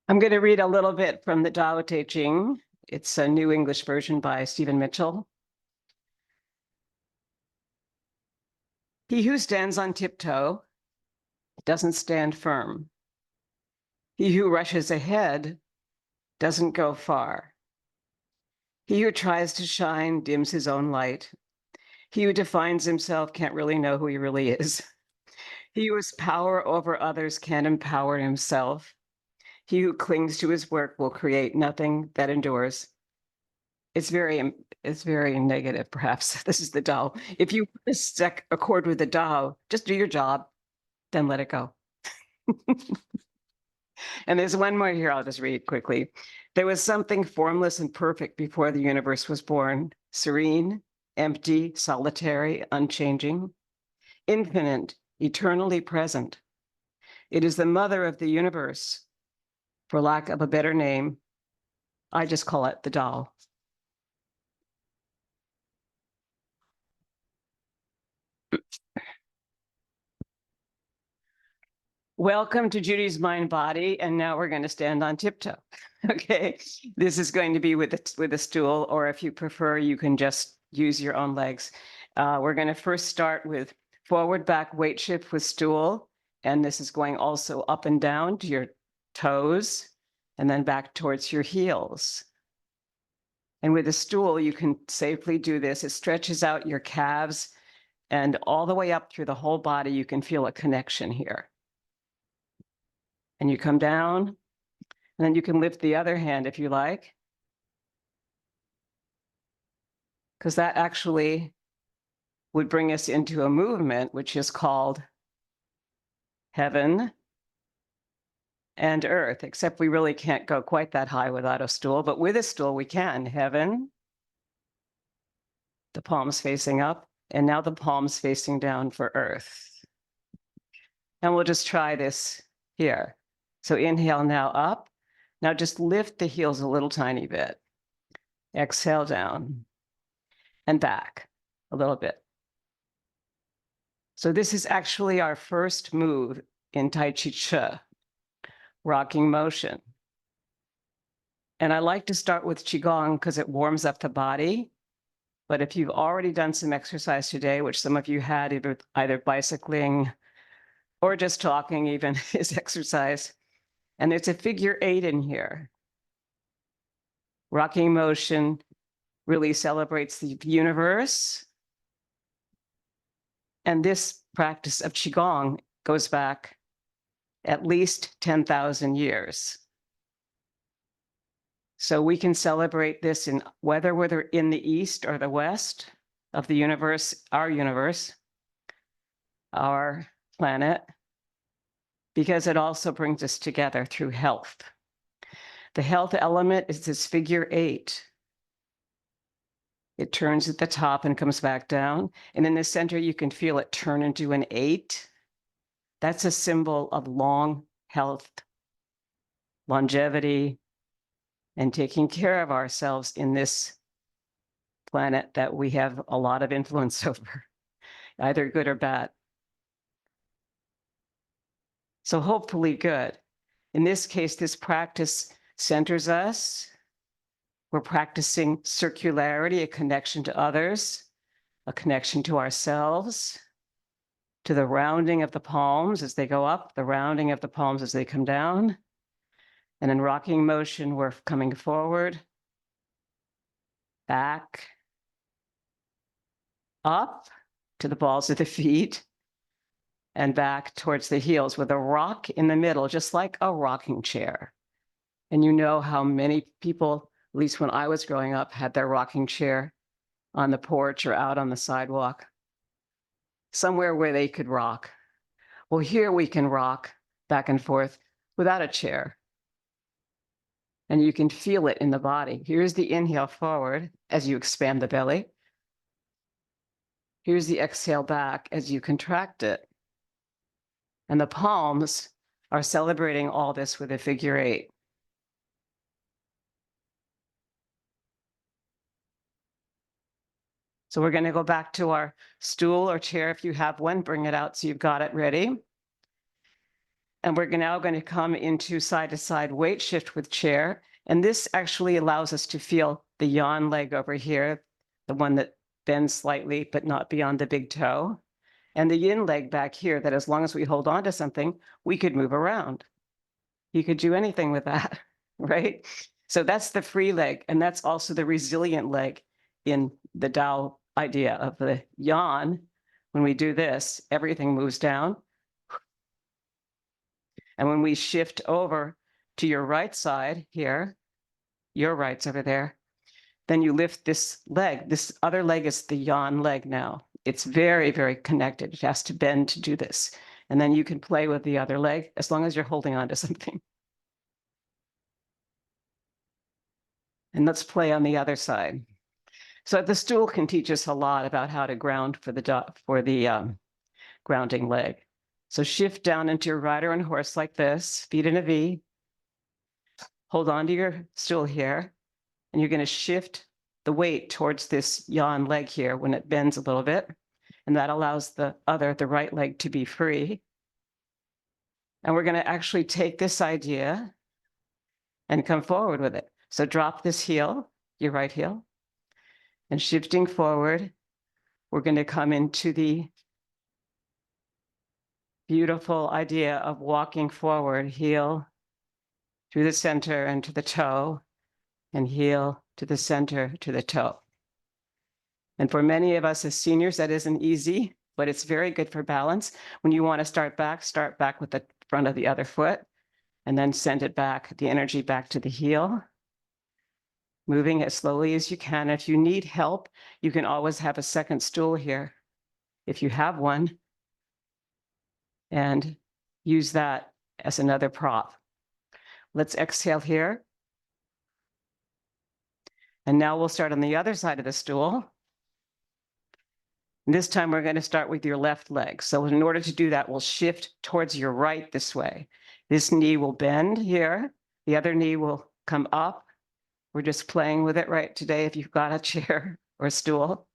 I'm going to read a little bit from the Tao Ching. It's a New English version by Stephen Mitchell. He who stands on tiptoe doesn't stand firm. He who rushes ahead doesn't go far. He who tries to shine dims his own light. He who defines himself can't really know who he really is. He who has power over others can't empower himself. He who clings to his work will create nothing that endures. It's very negative, perhaps. This is the Tao. If you struck a chord with the Tao, just do your job, then let it go. And there's one more here I'll just read quickly. There was something formless and perfect before the universe was born, serene, empty, solitary, unchanging, infinite, eternally present. It is the mother of the universe. For lack of a better name, I just call it the Tao. Welcome to Judy's Mind Body, and now we're going to stand on tiptoe. Okay, this is going to be with a stool, or if you prefer, you can just use your own legs. We're going to first start with forward back weight shift with stool, and this is going also up and down to your toes, and then back towards your heels. And with a stool, you can safely do this. It stretches out your calves, and all the way up through the whole body, you can feel a connection here. And you come down, and then you can lift the other hand if you like, because that actually would bring us into a movement which is called heaven and earth, except we really can't go quite that high without a stool, but with a stool we can. Heaven, the palms facing up, and now the palms facing down for earth. And we'll just try this here. So inhale now up. Now just lift the heels a little tiny bit. Exhale down and back a little bit. So this is actually our first move in Tai Chi Chih, rocking motion. And I like to start with Qigong because it warms up the body. But if you've already done some exercise today, which some of you had, either bicycling or just talking even is exercise, and there's a figure 8 in here. Rocking motion really celebrates the universe. And this practice of Qigong goes back at least 10,000 years. So we can celebrate this in whether we're in the east or the west of the universe, our planet, because it also brings us together through health. The health element is this figure 8. It turns at the top and comes back down. And in the center, you can feel it turn into an 8. That's a symbol of long health, longevity, and taking care of ourselves in this planet that we have a lot of influence over, either good or bad. So hopefully good. In this case, this practice centers us. We're practicing circularity, a connection to others, a connection to ourselves, to the rounding of the palms as they go up, the rounding of the palms as they come down. And in rocking motion, we're coming forward, back, up to the balls of the feet, and back towards the heels with a rock in the middle, just like a rocking chair. And you know how many people, at least when I was growing up, had their rocking chair on the porch or out on the sidewalk, somewhere where they could rock. Well, here we can rock back and forth without a chair. And you can feel it in the body. Here's the inhale forward as you expand the belly. Here's the exhale back as you contract it. And the palms are celebrating all this with a figure 8. So we're going to go back to our stool or chair if you have one, bring it out so you've got it ready. And we're now going to come into side to side weight shift with chair. And this actually allows us to feel the yawn leg over here, the one that bends slightly, but not beyond the big toe. And the yin leg back here, that as long as we hold on to something, we could move around. You could do anything with that, right? So that's the free leg. And that's also the resilient leg in the Tao idea of the yawn. When we do this, everything moves down. And when we shift over to your right side here, your right's over there, then you lift this leg. This other leg is the yawn leg now. It's very, very connected. It has to bend to do this. And then you can play with the other leg as long as you're holding on to something. And let's play on the other side. So the stool can teach us a lot about how to ground for the grounding leg. So shift down into your rider and horse like this, feet in a V. Hold on to your stool here, and you're going to shift the weight towards this yawn leg here when it bends a little bit. And that allows the right leg to be free. And we're going to actually take this idea and come forward with it. So drop this heel, your right heel, and shifting forward, we're going to come into the beautiful idea of walking forward, heel through the center and to the toe, and heel to the center to the toe. And for many of us as seniors, that isn't easy, but it's very good for balance. When you want to start back with the front of the other foot, and then send it back, the energy back to the heel, moving as slowly as you can. If you need help, you can always have a second stool here, if you have one, and use that as another prop. Let's exhale here. And now we'll start on the other side of the stool. And this time we're going to start with your left leg. So in order to do that, we'll shift towards your right this way. This knee will bend here. The other knee will come up. We're just playing with it right today if you've got a chair or a stool.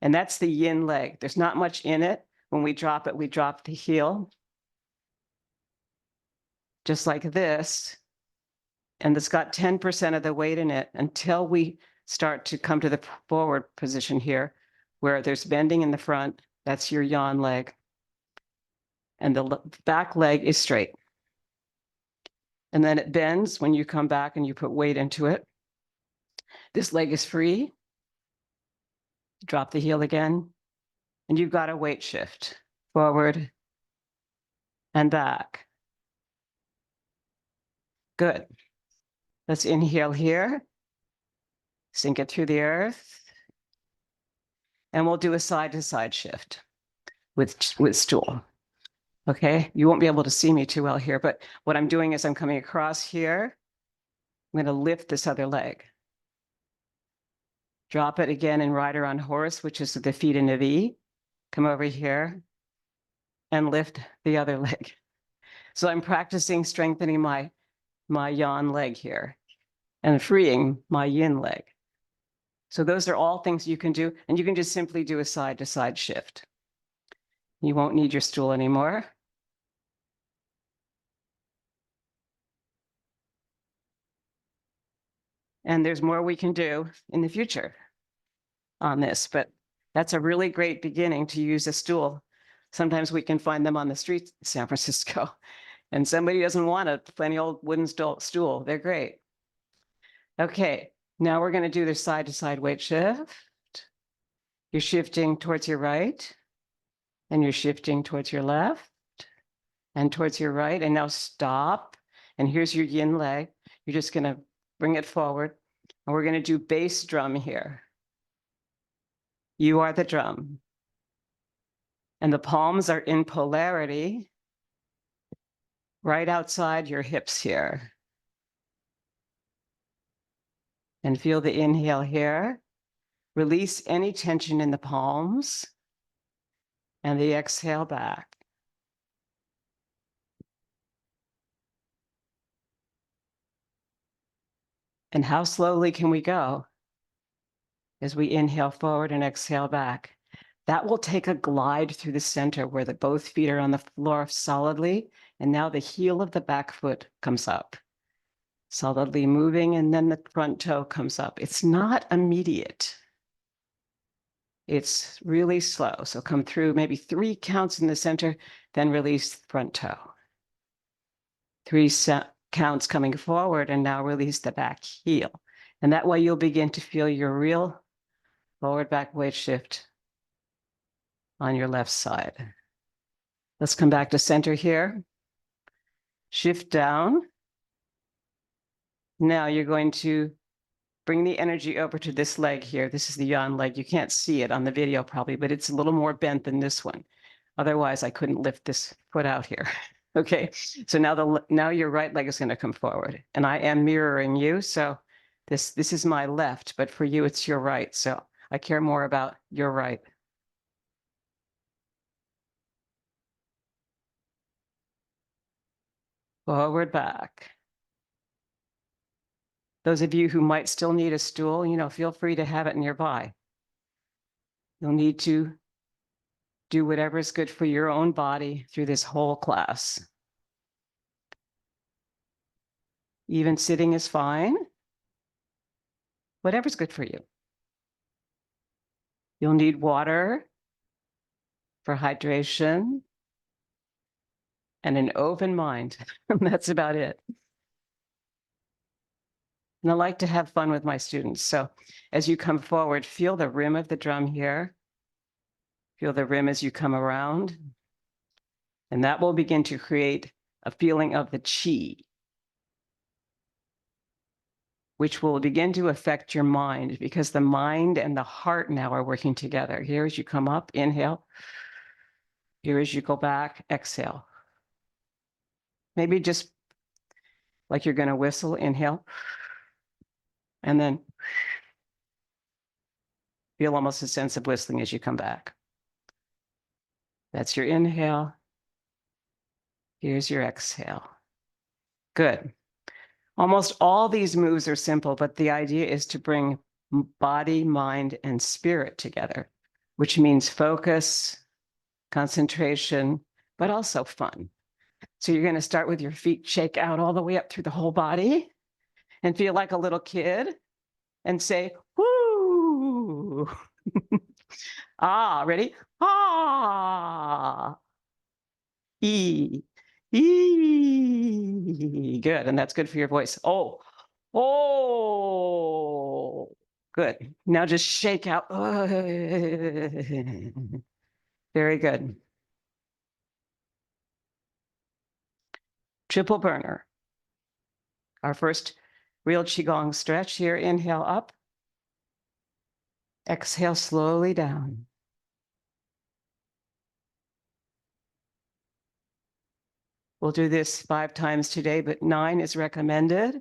And that's the yin leg. There's not much in it. When we drop it, we drop the heel. Just like this. And it's got 10% of the weight in it until we start to come to the forward position here, where there's bending in the front. That's your yawn leg. And the back leg is straight. And then it bends when you come back and you put weight into it. This leg is free. Drop the heel again. And you've got a weight shift forward and back. Good. Let's inhale here. Sink it through the earth. And we'll do a side-to-side shift with stool. Okay, you won't be able to see me too well here, but what I'm doing is I'm coming across here. I'm going to lift this other leg. Drop it again in rider on horse, which is the feet in a V. Come over here and lift the other leg. So I'm practicing strengthening my yawn leg here and freeing my yin leg. So those are all things you can do, and you can just simply do a side-to-side shift. You won't need your stool anymore. And there's more we can do in the future on this, but that's a really great beginning to use a stool. Sometimes we can find them on the streets in San Francisco, and somebody doesn't want a plain old wooden stool. They're great. Okay, now we're going to do the side-to-side weight shift. You're shifting towards your right, and you're shifting towards your left, and towards your right, and now stop. And here's your yin leg. You're just going to bring it forward, and we're going to do bass drum here. You are the drum. And the palms are in polarity right outside your hips here. And feel the inhale here. Release any tension in the palms. And the exhale back. And how slowly can we go as we inhale forward and exhale back? That will take a glide through the center where both feet are on the floor solidly, And now the heel of the back foot comes up, solidly moving, and then the front toe comes up. It's not immediate. It's really slow. So come through maybe 3 counts in the center, then release the front toe. 3 counts coming forward, and now release the back heel. And that way you'll begin to feel your real forward back weight shift on your left side. Let's come back to center here. Shift down. Now you're going to bring the energy over to this leg here. This is the yawn leg. You can't see it on the video probably, but it's a little more bent than this one. Otherwise, I couldn't lift this foot out here. Okay, so now your right leg is going to come forward, and I am mirroring you. So this is my left, but for you, it's your right. So I care more about your right. Forward, back. Those of you who might still need a stool, feel free to have it nearby. You'll need to do whatever is good for your own body through this whole class. Even sitting is fine. Whatever's good for you. You'll need water for hydration and an open mind. That's about it. And I like to have fun with my students. So as you come forward, feel the rim of the drum here. Feel the rim as you come around. And that will begin to create a feeling of the chi, which will begin to affect your mind, because the mind and the heart now are working together. Here as you come up, inhale. Here as you go back, exhale. Maybe just like you're going to whistle, inhale. And then feel almost a sense of whistling as you come back. That's your inhale. Here's your exhale. Good. Almost all these moves are simple, but the idea is to bring body, mind, and spirit together, which means focus, concentration, but also fun. So you're going to start with your feet shake out all the way up through the whole body and feel like a little kid and say, woo. Ah, ready? Ah. E. E. Good. And that's good for your voice. Oh. Oh. Good. Now just shake out. Very good. Triple burner. Our first real Qigong stretch here. Inhale up. Exhale slowly down. We'll do this 5 times today, but 9 is recommended.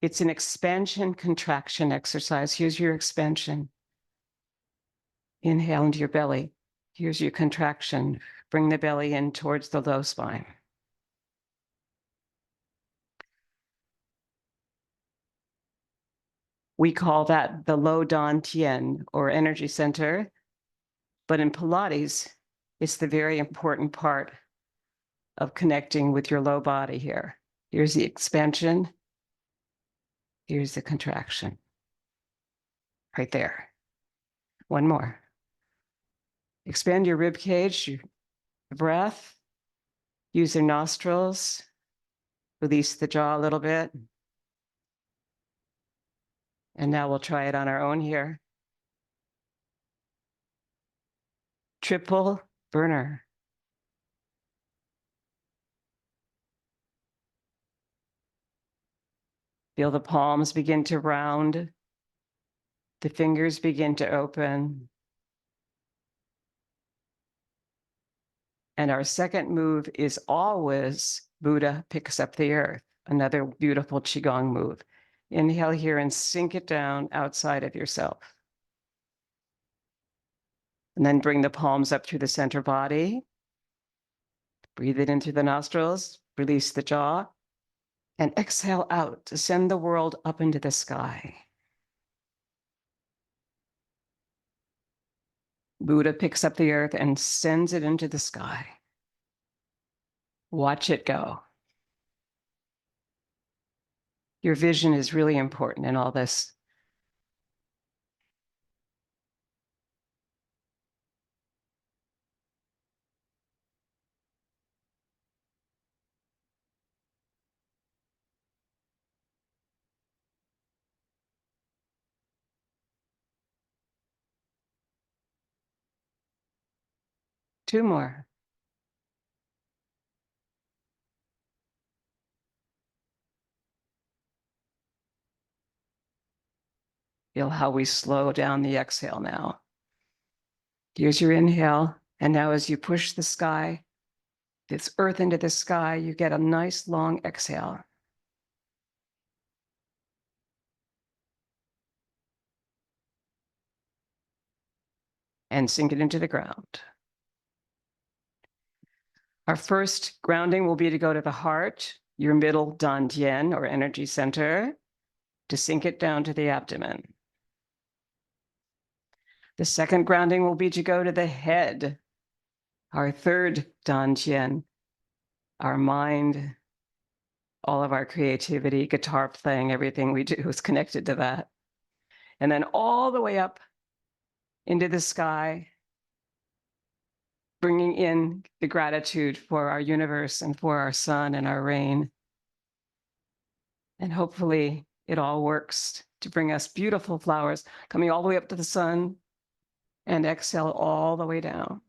It's an expansion contraction exercise. Here's your expansion. Inhale into your belly. Here's your contraction. Bring the belly in towards the low spine. We call that the low Dan Tien, or energy center. But in Pilates, it's the very important part of connecting with your low body here. Here's the expansion. Here's the contraction. Right there. One more. Expand your rib cage, your breath. Use your nostrils. Release the jaw a little bit. And now we'll try it on our own here. Triple burner. Feel the palms begin to round. The fingers begin to open. And our second move is always Buddha picks up the earth, another beautiful Qigong move. Inhale here and sink it down outside of yourself. And then bring the palms up through the center body. Breathe it in through the nostrils, release the jaw, and exhale out to send the world up into the sky. Buddha picks up the earth and sends it into the sky. Watch it go. Your vision is really important in all this. Two more. Feel how we slow down the exhale now. Here's your inhale. And now as you push the sky, this earth into the sky, you get a nice long exhale. And sink it into the ground. Our first grounding will be to go to the heart, your middle dantian or energy center, to sink it down to the abdomen. The second grounding will be to go to the head, our third dantian, our mind, all of our creativity, guitar playing, everything we do is connected to that. And then all the way up into the sky, bringing in the gratitude for our universe and for our sun and our rain. And hopefully it all works to bring us beautiful flowers coming all the way up to the sun and exhale all the way down.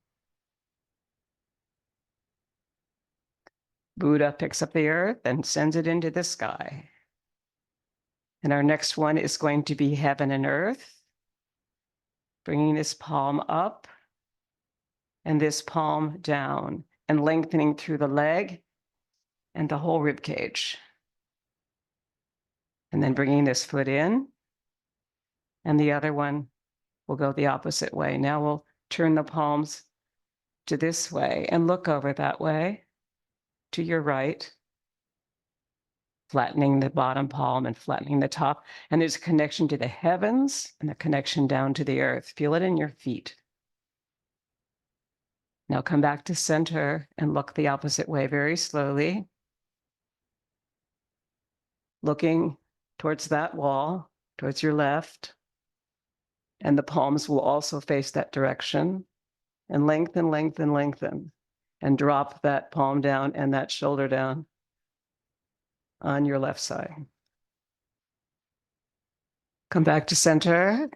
Buddha picks up the earth and sends it into the sky. And our next one is going to be heaven and earth, bringing this palm up and this palm down and lengthening through the leg and the whole rib cage. And then bringing this foot in, and the other one will go the opposite way. Now we'll turn the palms to this way and look over that way to your right, flattening the bottom palm and flattening the top. And there's a connection to the heavens and a connection down to the earth. Feel it in your feet. Now come back to center and look the opposite way very slowly, looking towards that wall, towards your left. And the palms will also face that direction. And lengthen, lengthen, lengthen. And drop that palm down and that shoulder down on your left side. Come back to center.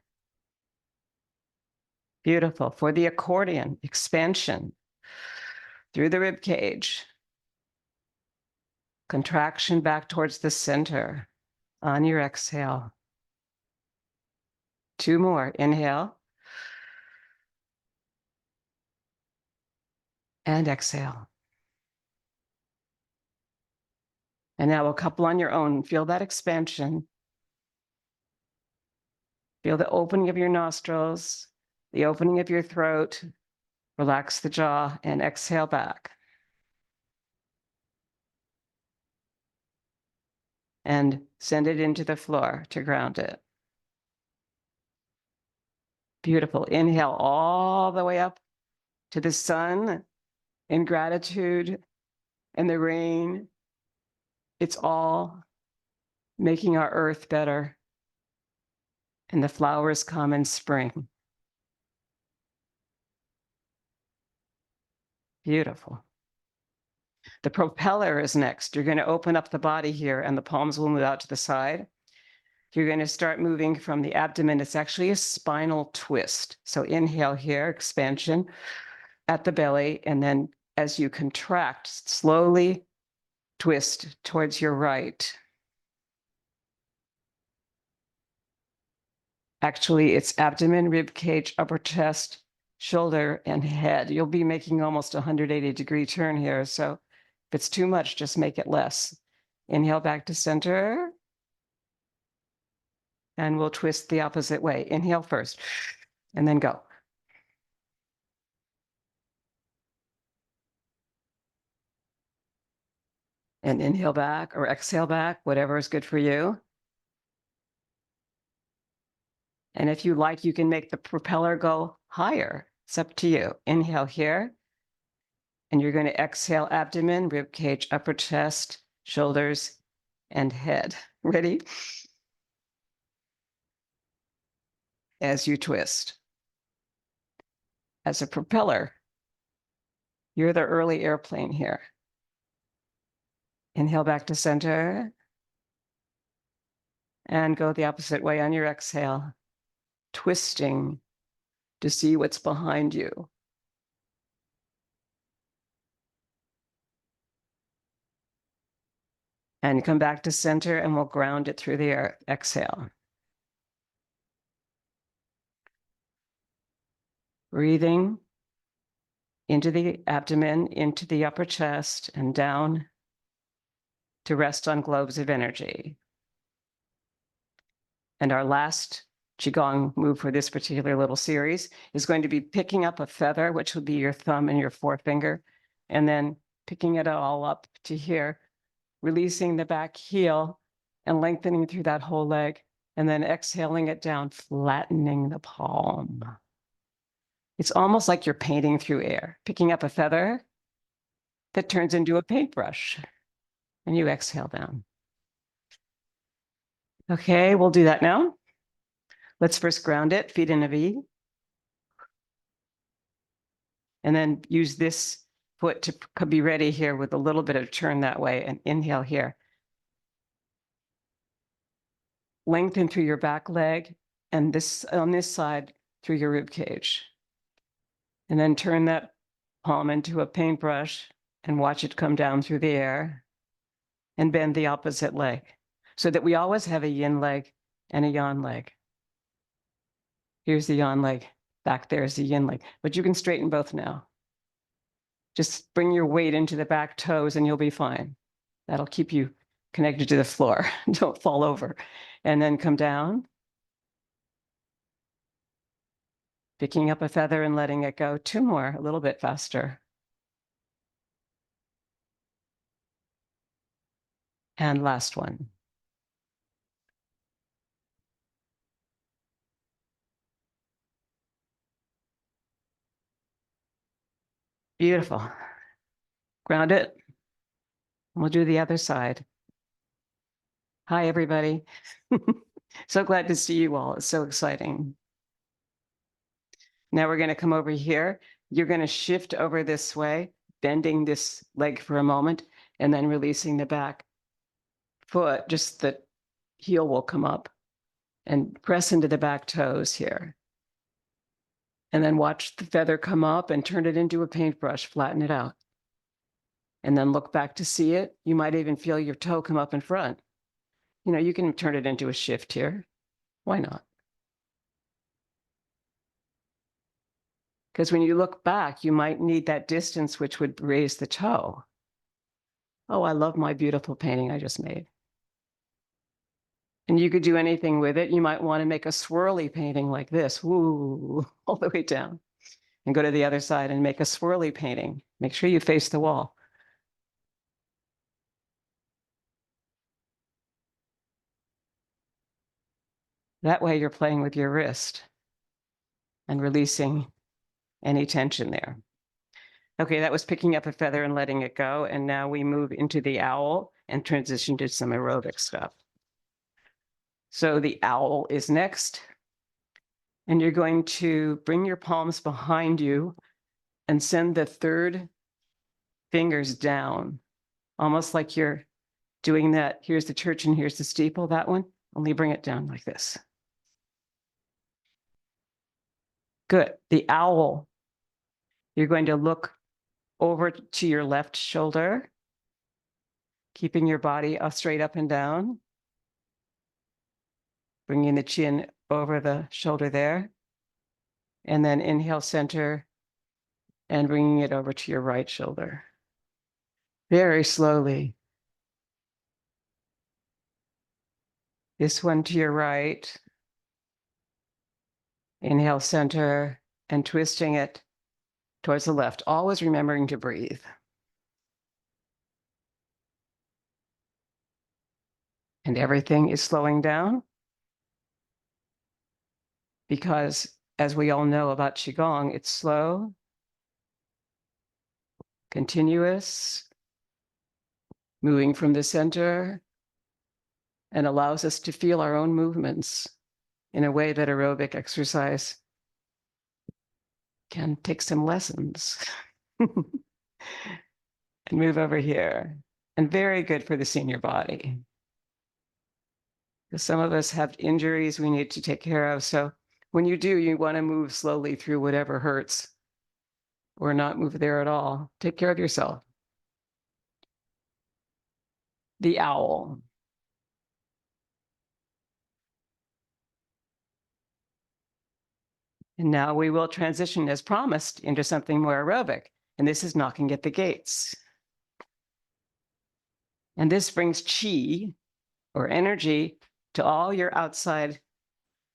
Beautiful. For the accordion, expansion through the rib cage. Contraction back towards the center on your exhale. Two more. Inhale. And exhale. And now a couple on your own. Feel that expansion. Feel the opening of your nostrils, the opening of your throat. Relax the jaw and exhale back. And send it into the floor to ground it. Beautiful. Inhale all the way up to the sun in gratitude and the rain. It's all making our earth better. And the flowers come in spring. Beautiful. The propeller is next. You're going to open up the body here and the palms will move out to the side. You're going to start moving from the abdomen. It's actually a spinal twist. So inhale here, expansion at the belly. And then as you contract, slowly twist towards your right. Actually, it's abdomen, rib cage, upper chest, shoulder, and head. You'll be making almost a 180-degree turn here. So if it's too much, just make it less. Inhale back to center. And we'll twist the opposite way. Inhale first, and then go. And inhale back or exhale back, whatever is good for you. And if you like, you can make the propeller go higher. It's up to you. Inhale here. And you're going to exhale abdomen, rib cage, upper chest, shoulders, and head. Ready? As you twist. As a propeller, you're the early airplane here. Inhale back to center. And go the opposite way on your exhale, twisting to see what's behind you. And come back to center, and we'll ground it through the air. Exhale. Breathing into the abdomen, into the upper chest, and down to rest on globes of energy. And our last Qigong move for this particular little series is going to be picking up a feather, which will be your thumb and your forefinger, and then picking it all up to here, releasing the back heel and lengthening through that whole leg, and then exhaling it down, flattening the palm. It's almost like you're painting through air, picking up a feather that turns into a paintbrush, and you exhale down. Okay, we'll do that now. Let's first ground it, feet in a V. And then use this foot to be ready here with a little bit of turn that way, and inhale here. Lengthen through your back leg, and this on this side through your rib cage. And then turn that palm into a paintbrush and watch it come down through the air, and bend the opposite leg so that we always have a yin leg and a yang leg. Here's the yang leg, back there is the yin leg, but you can straighten both now. Just bring your weight into the back toes and you'll be fine. That'll keep you connected to the floor. Don't fall over. And then come down, picking up a feather and letting it go. Two more, a little bit faster. And last one. Beautiful. Ground it. We'll do the other side. Hi, everybody. So glad to see you all. It's so exciting. Now we're going to come over here. You're going to shift over this way, bending this leg for a moment, and then releasing the back foot. Just the heel will come up, and press into the back toes here. And then watch the feather come up and turn it into a paintbrush, flatten it out. And then look back to see it. You might even feel your toe come up in front. You know, you can turn it into a shift here. Why not? Because when you look back, you might need that distance, which would raise the toe. Oh, I love my beautiful painting I just made. And you could do anything with it. You might want to make a swirly painting like this, woo, all the way down. And go to the other side and make a swirly painting. Make sure you face the wall. That way you're playing with your wrist and releasing any tension there. Okay, that was picking up a feather and letting it go. And now we move into the owl and transition to some aerobic stuff. So the owl is next. And you're going to bring your palms behind you and send the third fingers down, almost like you're doing that. Here's the church and here's the steeple, that one. Only bring it down like this. Good. The owl, you're going to look over to your left shoulder, keeping your body straight up and down, bringing the chin over the shoulder there, and then inhale center and bringing it over to your right shoulder. Very slowly. This one to your right. Inhale center and twisting it towards the left, always remembering to breathe. And everything is slowing down because as we all know about Qigong, it's slow, continuous, moving from the center, and allows us to feel our own movements in a way that aerobic exercise can take some lessons. And move over here. And very good for the senior body. Because some of us have injuries we need to take care of. So when you do, you want to move slowly through whatever hurts or not move there at all. Take care of yourself. The owl. And now we will transition, as promised, into something more aerobic. And this is knocking at the gates. And this brings chi, or energy, to all your outside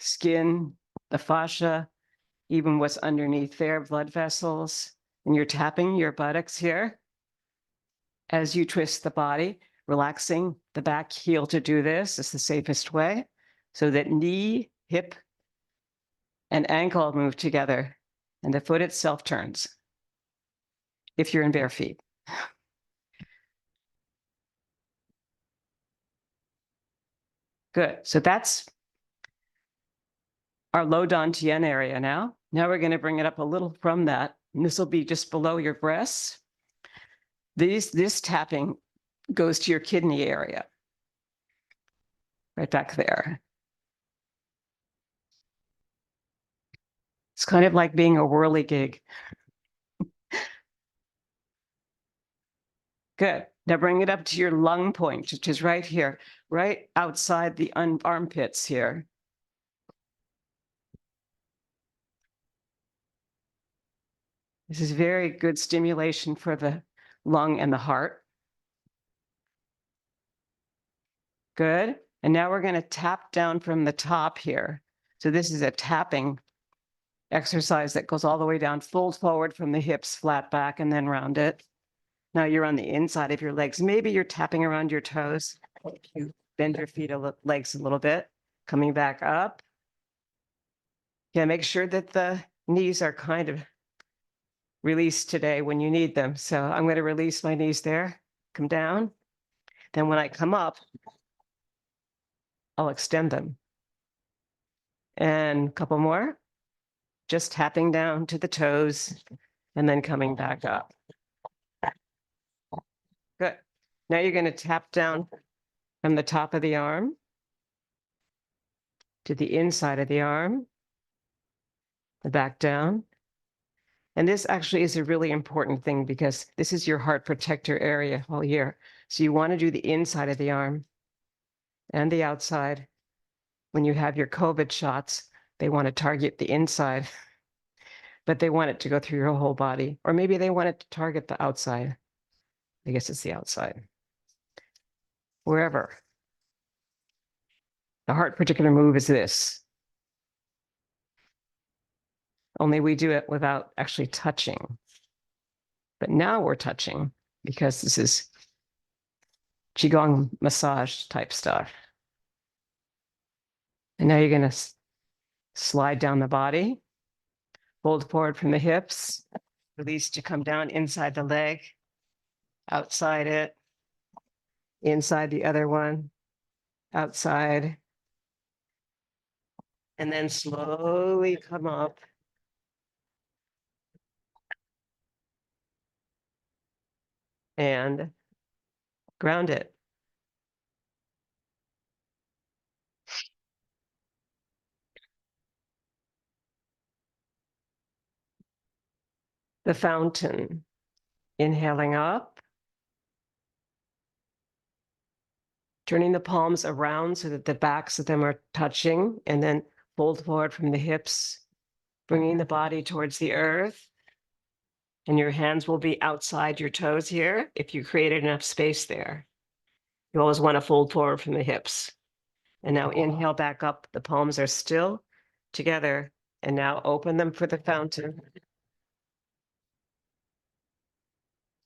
skin, the fascia, even what's underneath there, blood vessels. And you're tapping your buttocks here as you twist the body, relaxing the back heel to do this. It's the safest way, so that knee, hip, and ankle move together, and the foot itself turns, if you're in bare feet. Good. So that's our low dantian area now. Now we're going to bring it up a little from that. And this will be just below your breasts. This tapping goes to your kidney area, right back there. It's kind of like being a whirligig. Good. Now bring it up to your lung point, which is right here, right outside the armpits here. This is very good stimulation for the lung and the heart. Good. And now we're going to tap down from the top here. So this is a tapping exercise that goes all the way down, fold forward from the hips, flat back, and then round it. Now you're on the inside of your legs. Maybe you're tapping around your toes. You bend your feet, legs a little bit, coming back up. Yeah, make sure that the knees are kind of released today when you need them. So I'm going to release my knees there, come down. Then when I come up, I'll extend them. And a couple more, just tapping down to the toes and then coming back up. Good. Now you're going to tap down from the top of the arm to the inside of the arm, the back down. And this actually is a really important thing because this is your heart protector area all year. So you want to do the inside of the arm and the outside. When you have your COVID shots, they want to target the inside, but they want it to go through your whole body. Or maybe they want it to target the outside. I guess it's the outside. Wherever. The heart particular move is this. Only we do it without actually touching. But now we're touching because this is Qigong massage type stuff. And now you're going to slide down the body, fold forward from the hips, release to come down inside the leg, outside it, inside the other one, outside, and then slowly come up. And ground it. The fountain, inhaling up, turning the palms around so that the backs of them are touching, and then fold forward from the hips, bringing the body towards the earth. And your hands will be outside your toes here if you created enough space there. You always want to fold forward from the hips. And now inhale back up. The palms are still together. And now open them for the fountain.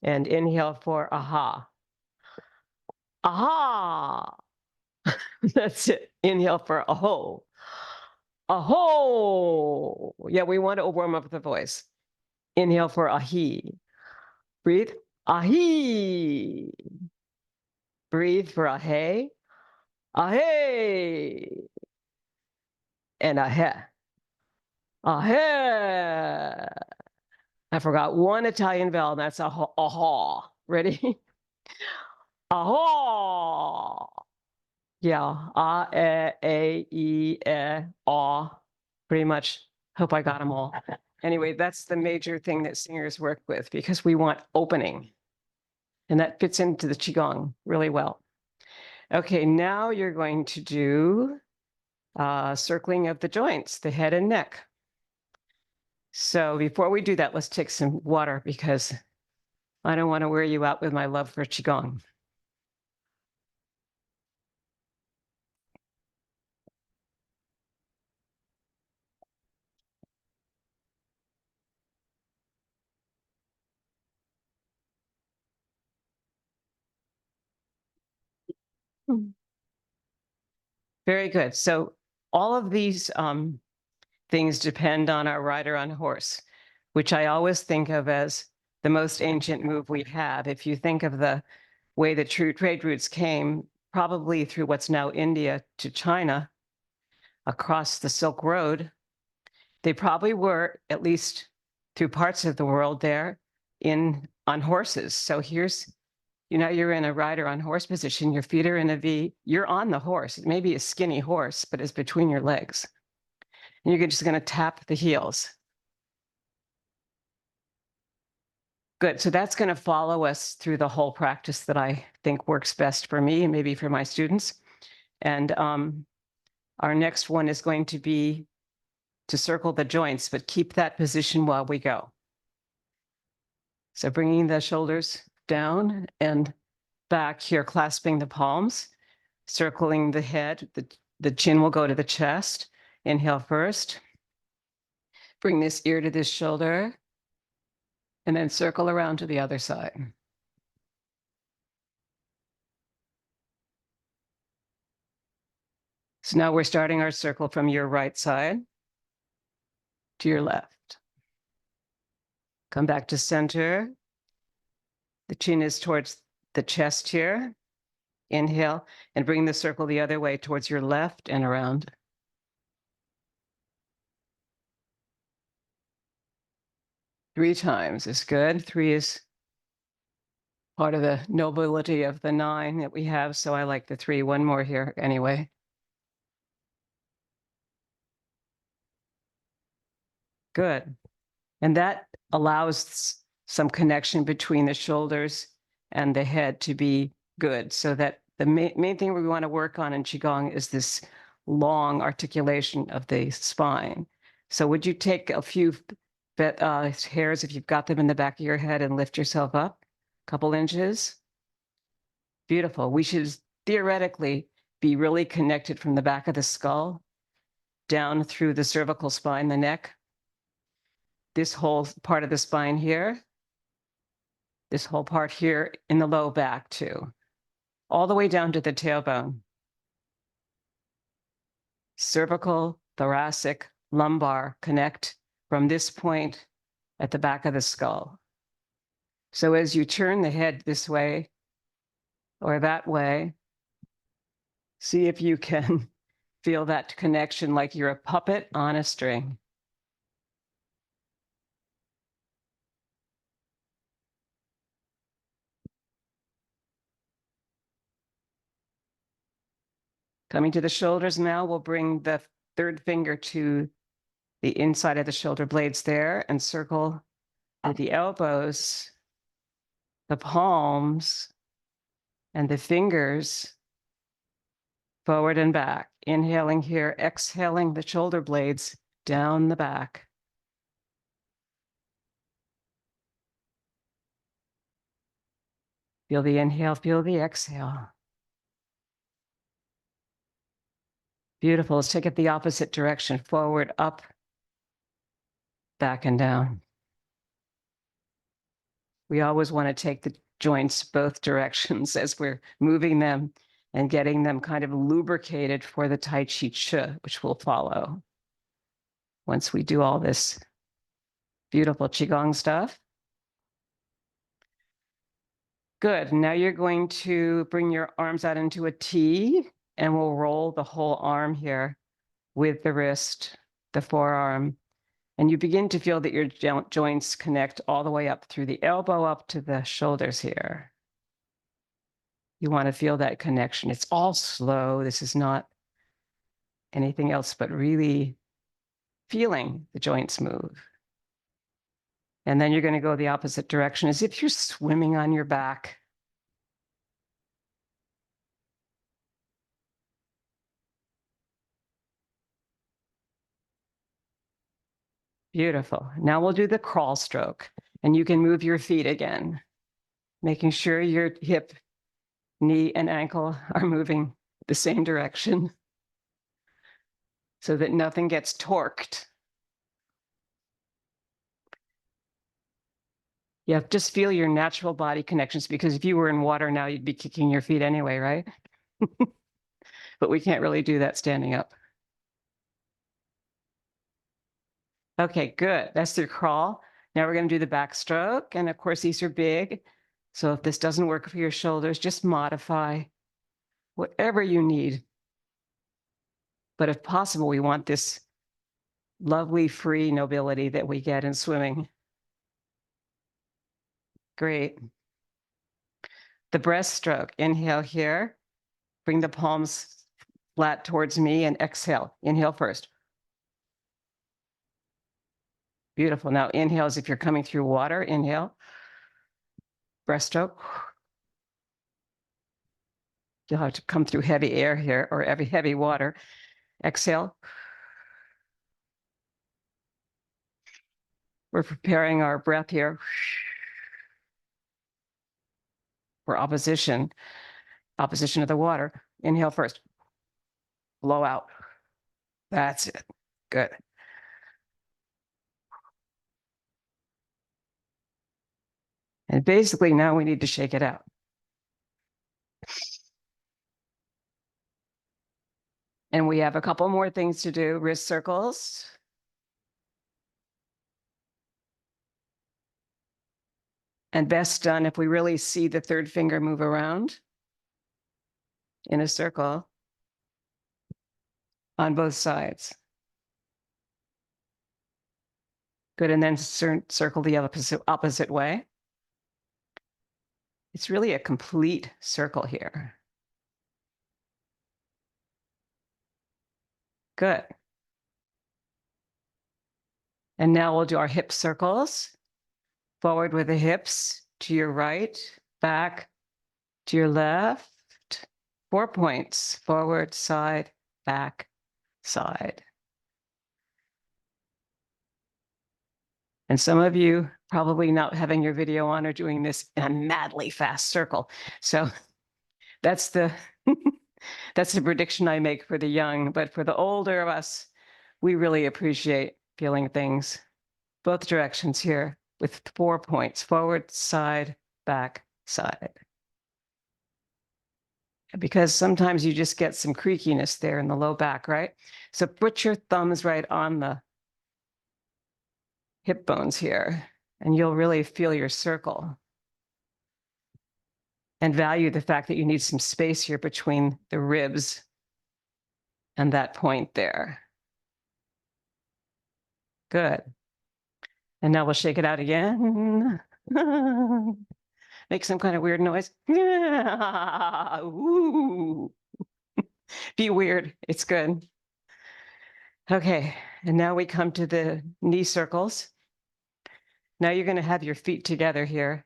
And inhale for aha. Aha! That's it. Inhale for aho. Aho. Yeah, we want to warm up the voice. Inhale for ahi. Breathe. Ahi. Breathe for ahe. Ahe. And ahe. Ahe. I forgot one Italian vowel. That's aha. Ready? Aha. Yeah. A. Pretty much. Hope I got them all. Anyway, that's the major thing that singers work with because we want opening. And that fits into the Qigong really well. Okay, now you're going to do circling of the joints, the head and neck. So before we do that, let's take some water because I don't want to wear you out with my love for Qigong. Very good. So all of these things depend on our rider on horse, which I always think of as the most ancient move we have. If you think of the way the true trade routes came, probably through what's now India to China, across the Silk Road, they probably were, at least through parts of the world there, on horses. So here's, you're in a rider on horse position, your feet are in a V, you're on the horse. It may be a skinny horse, but it's between your legs. And you're just gonna tap the heels. Good, so that's gonna follow us through the whole practice that I think works best for me and maybe for my students. And our next one is going to be to circle the joints, but keep that position while we go. So bringing the shoulders down and back here, clasping the palms, circling the head, the chin will go to the chest. Inhale first. Bring this ear to this shoulder, and then circle around to the other side. So now we're starting our circle from your right side to your left. Come back to center. The chin is towards the chest here. Inhale, and bring the circle the other way towards your left and around. Three times is good. Three is part of the nobility of the 9 that we have, so I like the 3. One more here anyway. Good. And that allows some connection between the shoulders and the head to be good, so that the main thing we want to work on in Qigong is this long articulation of the spine. So would you take a few hairs, if you've got them in the back of your head, and lift yourself up a couple inches? Beautiful. We should theoretically be really connected from the back of the skull down through the cervical spine, the neck, this whole part of the spine here, this whole part here in the low back too, all the way down to the tailbone. Cervical, thoracic, lumbar connect from this point at the back of the skull. So as you turn the head this way or that way, see if you can feel that connection like you're a puppet on a string. Coming to the shoulders now, we'll bring the third finger to the inside of the shoulder blades there and circle with the elbows, the palms, and the fingers forward and back. Inhaling here, exhaling the shoulder blades down the back. Feel the inhale, feel the exhale. Beautiful. Let's take it the opposite direction, forward, up, back, and down. We always want to take the joints both directions as we're moving them and getting them kind of lubricated for the Tai Chi Chih, which will follow. once we do all this beautiful Qigong stuff. Good. Now you're going to bring your arms out into a T, and we'll roll the whole arm here with the wrist, the forearm. And you begin to feel that your joints connect all the way up through the elbow up to the shoulders here. You want to feel that connection. It's all slow. This is not anything else but really feeling the joints move. And then you're going to go the opposite direction as if you're swimming on your back. Beautiful. Now we'll do the crawl stroke, and you can move your feet again, making sure your hip, knee, and ankle are moving the same direction so that nothing gets torqued. Yeah, just feel your natural body connections, because if you were in water now, you'd be kicking your feet anyway, right? But we can't really do that standing up. Okay, good. That's the crawl. Now we're going to do the backstroke. And of course, these are big. So if this doesn't work for your shoulders, just modify whatever you need. But if possible, we want this lovely free nobility that we get in swimming. Great. The breaststroke. Inhale here. Bring the palms flat towards me and exhale. Inhale first. Beautiful. Now inhale as if you're coming through water. Inhale. Breaststroke. You'll have to come through heavy air here, or heavy water. Exhale. We're preparing our breath here for opposition of the water. Inhale first. Blow out. That's it. Good. And basically now we need to shake it out. And we have a couple more things to do. Wrist circles. And best done if we really see the third finger move around in a circle on both sides. Good, and then circle the opposite way. It's really a complete circle here. Good. And now we'll do our hip circles. Forward with the hips, to your right, back, to your left. 4 points, forward, side, back, side. And some of you probably not having your video on are doing this in a madly fast circle. So that's the that's the prediction I make for the young. But for the older of us, we really appreciate feeling things both directions here with 4 points, forward, side, back, side. Because sometimes you just get some creakiness there in the low back, right? So put your thumbs right on the hip bones here, and you'll really feel your circle. And value the fact that you need some space here between the ribs and that point there. Good. And now we'll shake it out again. Make some kind of weird noise. Ooh. Be weird. It's good. Okay, and now we come to the knee circles. Now you're going to have your feet together here.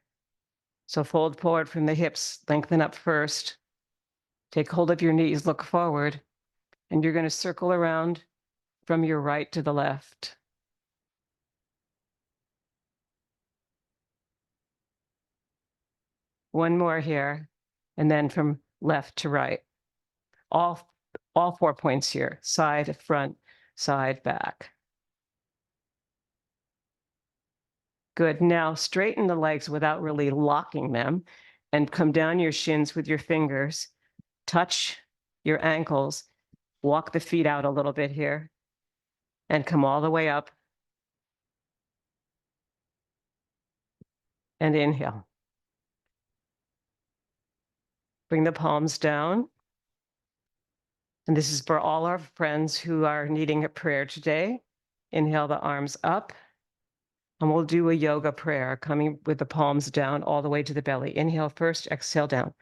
So fold forward from the hips, lengthen up first. Take hold of your knees, look forward, and you're going to circle around from your right to the left. One more here, and then from left to right. All 4 points here, side, front, side, back. Good. Now straighten the legs without really locking them, and come down your shins with your fingers. Touch your ankles. Walk the feet out a little bit here. and come all the way up. And inhale. Bring the palms down. And this is for all our friends who are needing a prayer today. Inhale the arms up. And we'll do a yoga prayer coming with the palms down all the way to the belly. Inhale first, exhale down.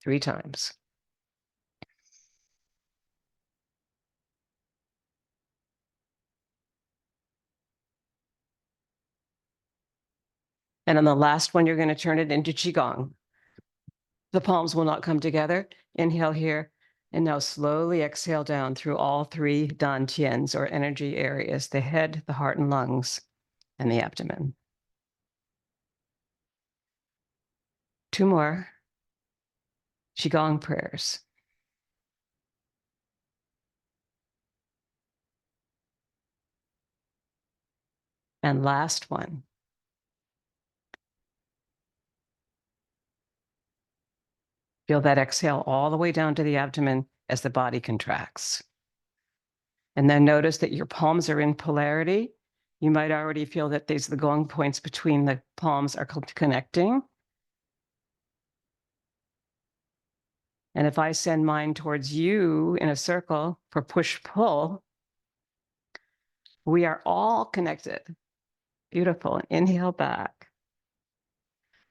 3 times. And on the last one, you're going to turn it into Qigong. The palms will not come together. Inhale here. And now slowly exhale down through all 3 dantians or energy areas, the head, the heart and lungs, and the abdomen. 2 more Qigong prayers. And last one. Feel that exhale all the way down to the abdomen as the body contracts. And then notice that your palms are in polarity. You might already feel that these the gong points between the palms are connecting. And if I send mine towards you in a circle for push-pull, we are all connected. Beautiful. Inhale back.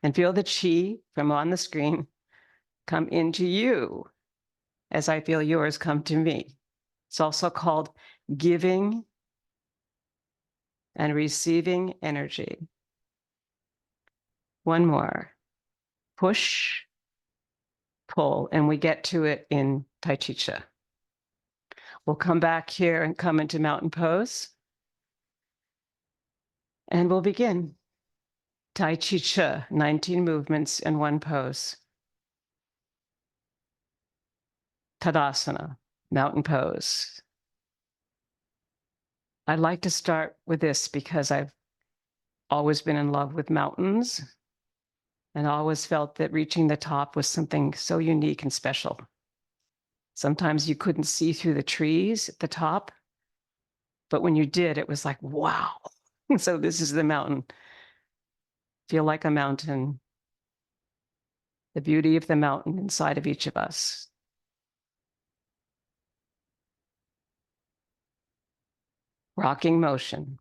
And feel the chi from on the screen come into you as I feel yours come to me. It's also called giving and receiving energy. One more. Push, pull, and we get to it in Tai Chi Chih. We'll come back here and come into mountain pose. And we'll begin. Tai Chi Chih, 19 movements in one pose. Tadasana, mountain pose. I'd like to start with this because I've always been in love with mountains and always felt that reaching the top was something so unique and special. Sometimes you couldn't see through the trees at the top, but when you did, it was like, wow. So this is the mountain. Feel like a mountain. The beauty of the mountain inside of each of us. Rocking motion.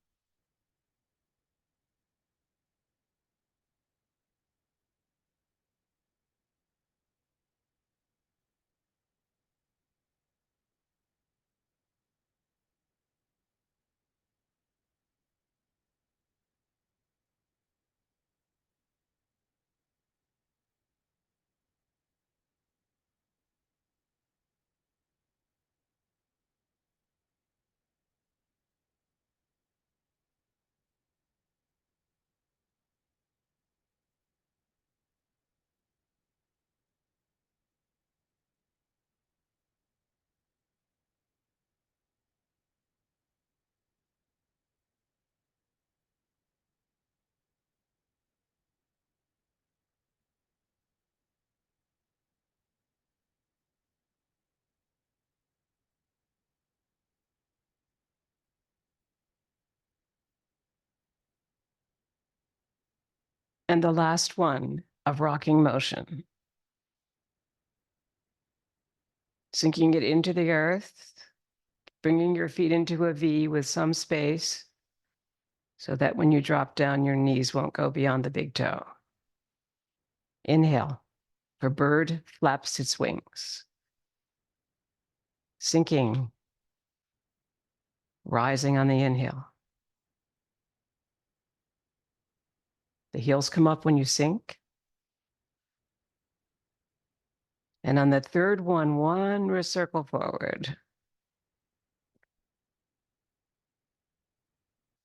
And the last one of rocking motion. Sinking it into the earth, bringing your feet into a V with some space so that when you drop down, your knees won't go beyond the big toe. Inhale, for bird flaps its wings. Sinking, rising on the inhale. The heels come up when you sink. And on the third one circle forward.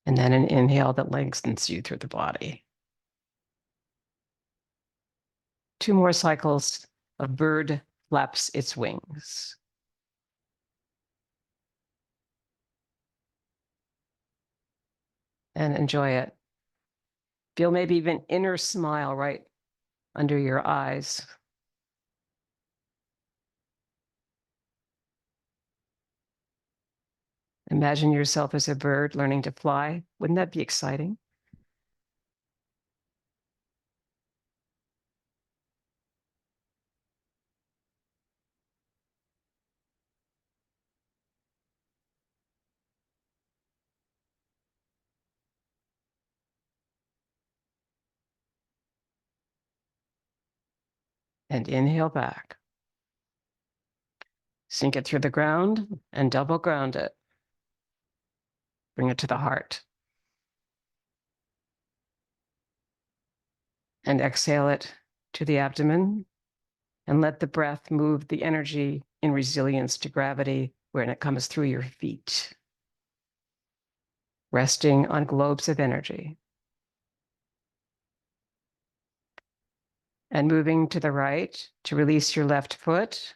And then an inhale that lengthens you through the body. 2 more cycles of bird flaps its wings. And enjoy it. Feel maybe even inner smile right under your eyes. Imagine yourself as a bird learning to fly. Wouldn't that be exciting? And inhale back. Sink it through the ground and double ground it. Bring it to the heart. And exhale it to the abdomen. And let the breath move the energy in resilience to gravity when it comes through your feet. Resting on globes of energy. And moving to the right to release your left foot.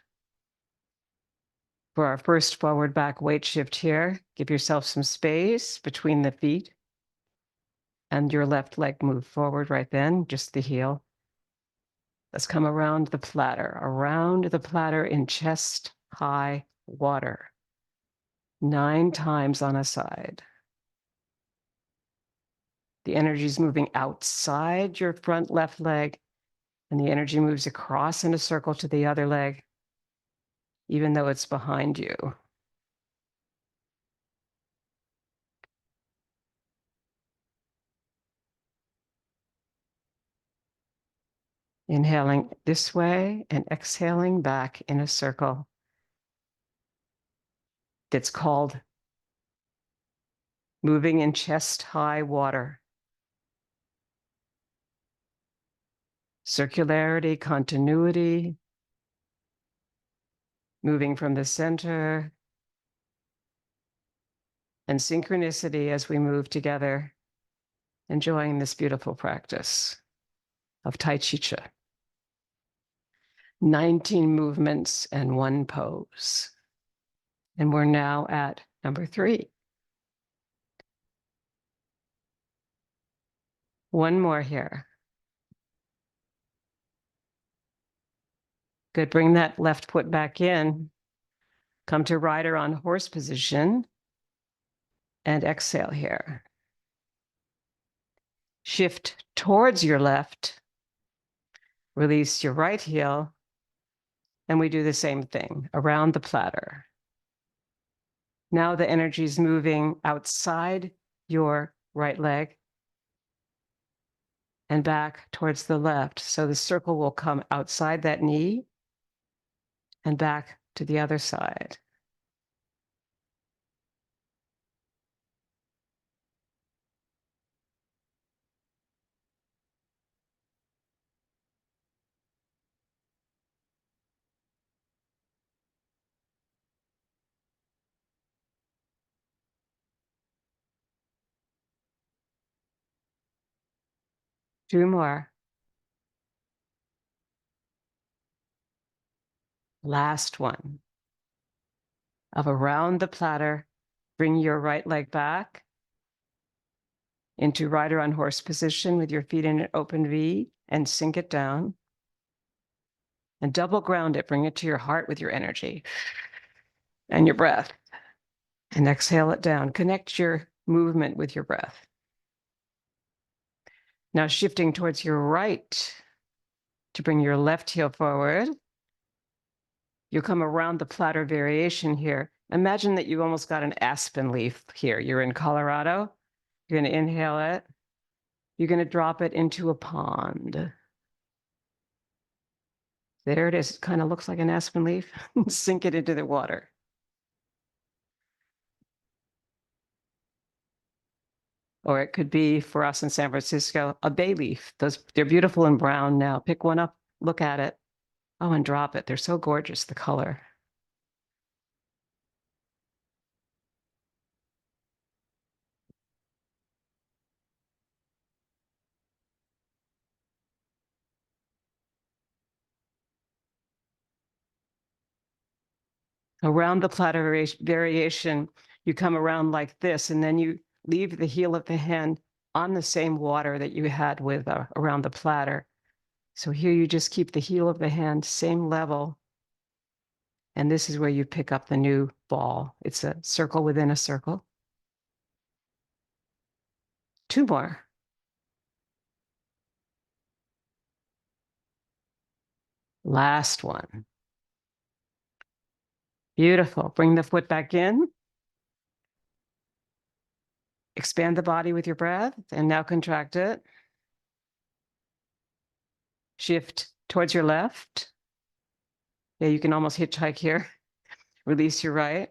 For our first forward back weight shift here, give yourself some space between the feet. And your left leg move forward right then, just the heel. Let's come around the platter in chest high water. 9 times on a side. The energy is moving outside your front left leg, and the energy moves across in a circle to the other leg, even though it's behind you. Inhaling this way and exhaling back in a circle. That's called moving in chest high water. Circularity, continuity, moving from the center, and synchronicity as we move together, enjoying this beautiful practice of Tai Chi Chih. 19 movements and 1 pose. And we're now at number 3. One more here. Good, bring that left foot back in. Come to rider on horse position and exhale here. Shift towards your left. Release your right heel. And we do the same thing around the platter. Now the energy is moving outside your right leg and back towards the left. So the circle will come outside that knee and back to the other side. Two more. Last one. Of around the platter, bring your right leg back into rider on horse position with your feet in an open V and sink it down. And double ground it, bring it to your heart with your energy and your breath. And exhale it down. Connect your movement with your breath. Now shifting towards your right to bring your left heel forward. You'll come around the platter variation here. Imagine that you almost got an aspen leaf here. You're in Colorado. You're going to inhale it. You're going to drop it into a pond. There it is. It kind of looks like an aspen leaf. Sink it into the water. Or it could be, for us in San Francisco, a bay leaf. They're beautiful and brown now. Pick one up, look at it. Oh, and drop it. They're so gorgeous, the color. Around the platter variation, you come around like this, and then you leave the heel of the hand on the same water that you had with around the platter. So here you just keep the heel of the hand same level. And this is where you pick up the new ball. It's a circle within a circle. 2 more. Last one. Beautiful. Bring the foot back in. Expand the body with your breath, and now contract it. Shift towards your left. Yeah, you can almost hitchhike here. Release your right.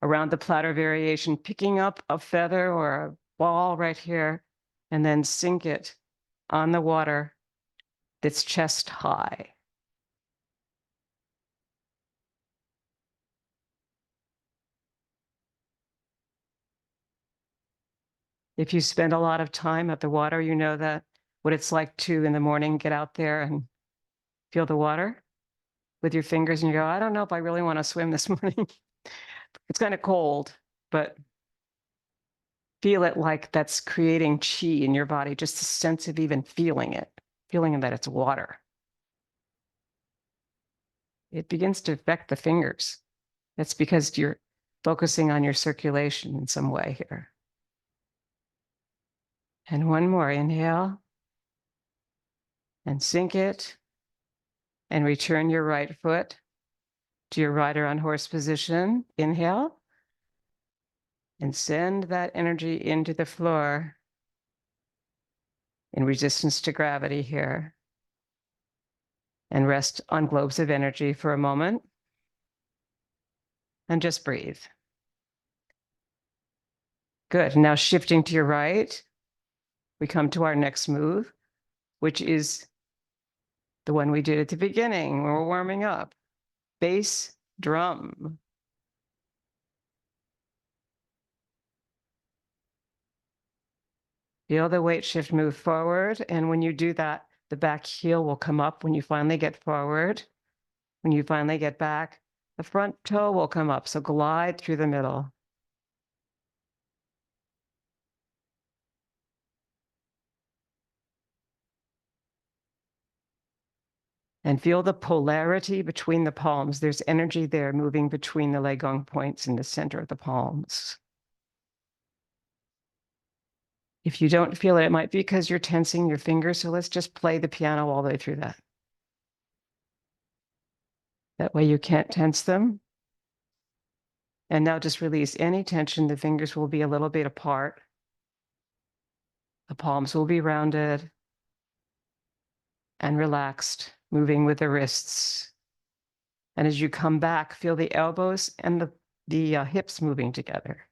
Around the platter variation, picking up a feather or a ball right here, and then sink it on the water that's chest high. If you spend a lot of time at the water, you know that what it's like to in the morning get out there and feel the water with your fingers, and you go, I don't know if I really want to swim this morning. It's kind of cold, but feel it like that's creating chi in your body, just a sense of even feeling it, feeling that it's water. It begins to affect the fingers. That's because you're focusing on your circulation in some way here. And one more, inhale and sink it, and return your right foot to your rider on horse position. Inhale and send that energy into the floor in resistance to gravity here. And rest on globes of energy for a moment. And just breathe. Good. Now shifting to your right, we come to our next move, which is the one we did at the beginning when we're warming up. Bass drum. Feel the weight shift move forward. And when you do that, the back heel will come up when you finally get forward. When you finally get back, the front toe will come up. So glide through the middle. And feel the polarity between the palms. There's energy there moving between the Legong points in the center of the palms. If you don't feel it, it might be because you're tensing your fingers. So let's just play the piano all the way through that. That way you can't tense them. And now just release any tension. The fingers will be a little bit apart. The palms will be rounded and relaxed, moving with the wrists. And as you come back, feel the elbows and the hips moving together.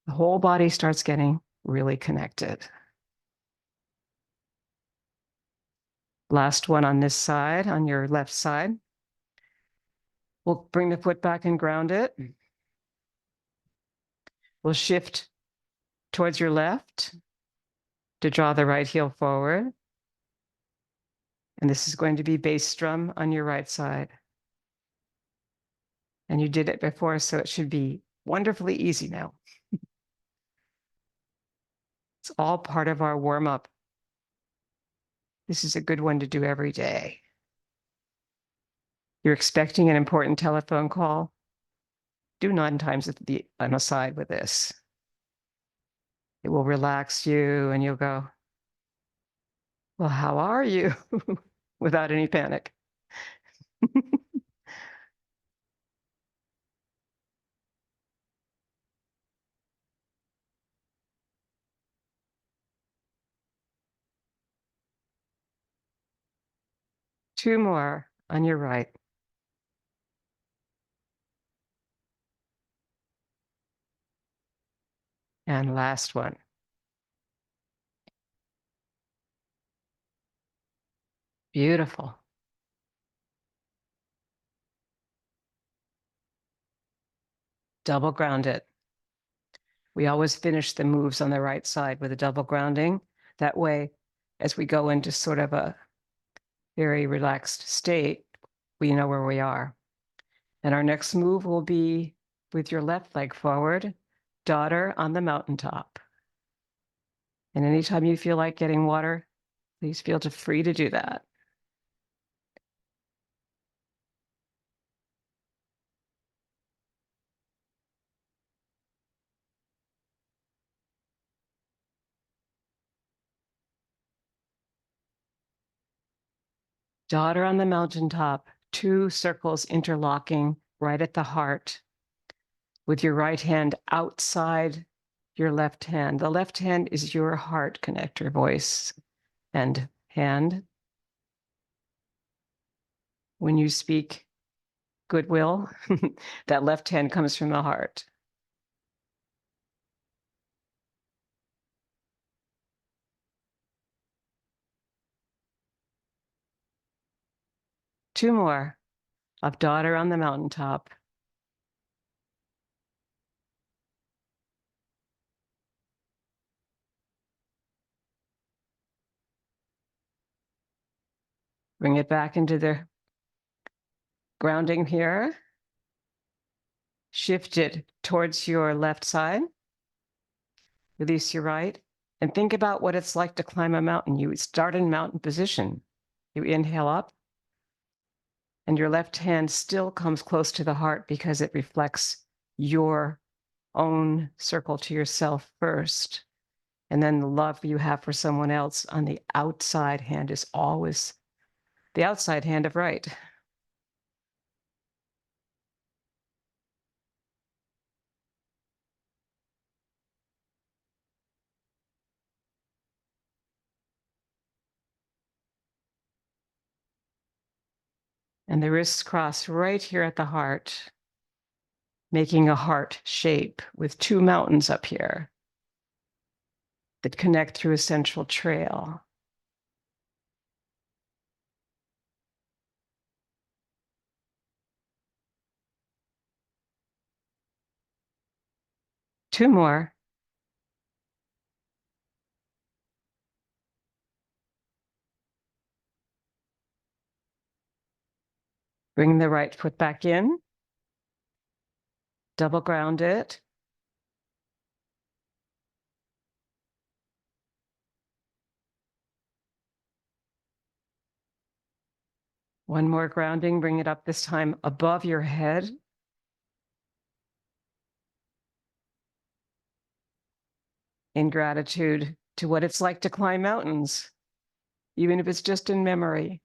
The whole body starts getting really connected. Last one on this side, on your left side. We'll bring the foot back and ground it. We'll shift towards your left to draw the right heel forward. And this is going to be bass drum on your right side. And you did it before, so it should be wonderfully easy now. It's all part of our warm-up. This is a good one to do every day. You're expecting an important telephone call. Do 9 times on the side with this. It will relax you and you'll go, well, how are you? Without any panic. 2 more on your right. And last one. Beautiful. Double ground it. We always finish the moves on the right side with a double grounding. That way, as we go into sort of a very relaxed state, we know where we are. And our next move will be with your left leg forward, daughter on the mountaintop. And anytime you feel like getting water, please feel free to do that. Daughter on the mountaintop, two circles interlocking right at the heart, with your right hand outside your left hand. The left hand is your heart connector, voice and hand. When you speak goodwill, that left hand comes from the heart. Two more of daughter on the mountaintop. Bring it back into the grounding here. Shift it towards your left side. Release your right. And think about what it's like to climb a mountain. You start in mountain position. You inhale up, and your left hand still comes close to the heart because it reflects your own circle to yourself first. And then the love you have for someone else on the outside hand is always the outside hand of right. And the wrists cross right here at the heart, making a heart shape with two mountains up here that connect through a central trail. Two more. Bring the right foot back in. Double ground it. One more grounding, bring it up this time above your head. In gratitude to what it's like to climb mountains, even if it's just in memory.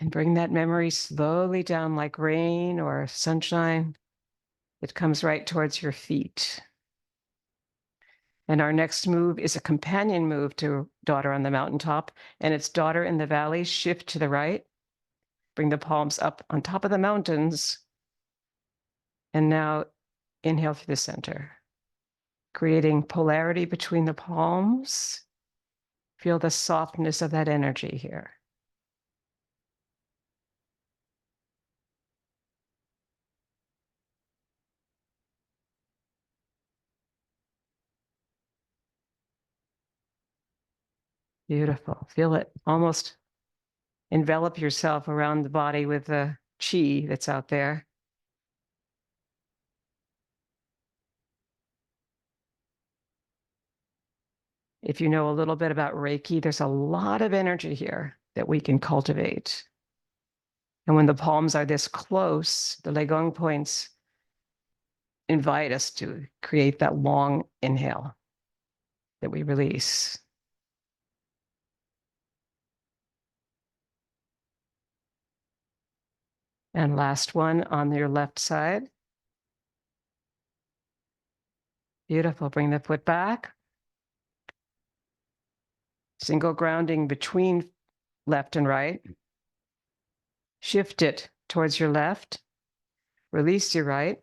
And bring that memory slowly down like rain or sunshine. It comes right towards your feet. And our next move is a companion move to daughter on the mountaintop, and it's daughter in the valley. Shift to the right. Bring the palms up on top of the mountains. And now inhale through the center, creating polarity between the palms. Feel the softness of that energy here. Beautiful. Feel it almost envelop yourself around the body with the chi that's out there. If you know a little bit about Reiki, there's a lot of energy here that we can cultivate. And when the palms are this close, the Legong points invite us to create that long inhale that we release. And last one on your left side. Beautiful. Bring the foot back. Single grounding between left and right. Shift it towards your left. Release your right.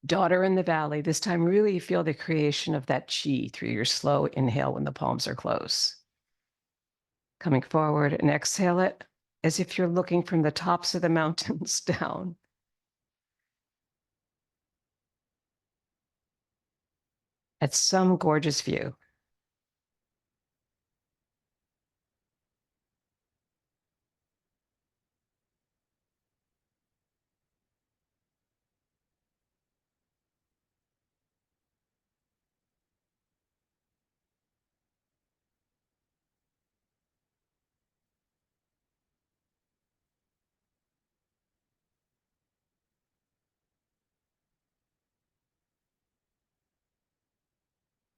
Daughter in the valley. This time, really feel the creation of that chi through your slow inhale when the palms are close. Coming forward and exhale it as if you're looking from the tops of the mountains down. At some gorgeous view.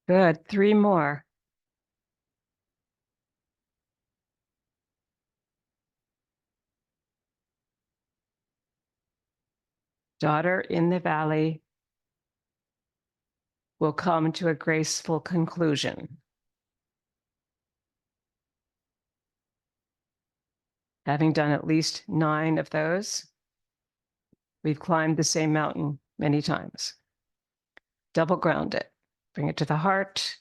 Good. Three more. daughter in the valley will come to a graceful conclusion. Having done at least 9 of those, we've climbed the same mountain many times. Double ground it. Bring it to the heart.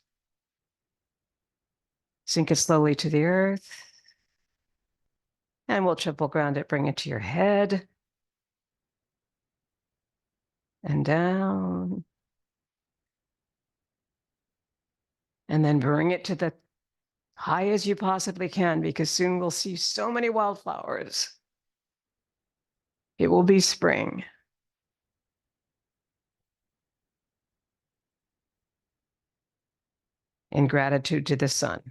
Sink it slowly to the earth. And we'll triple ground it. Bring it to your head. And down. And then bring it to the high as you possibly can, because soon we'll see so many wildflowers. It will be spring. In gratitude to the sun.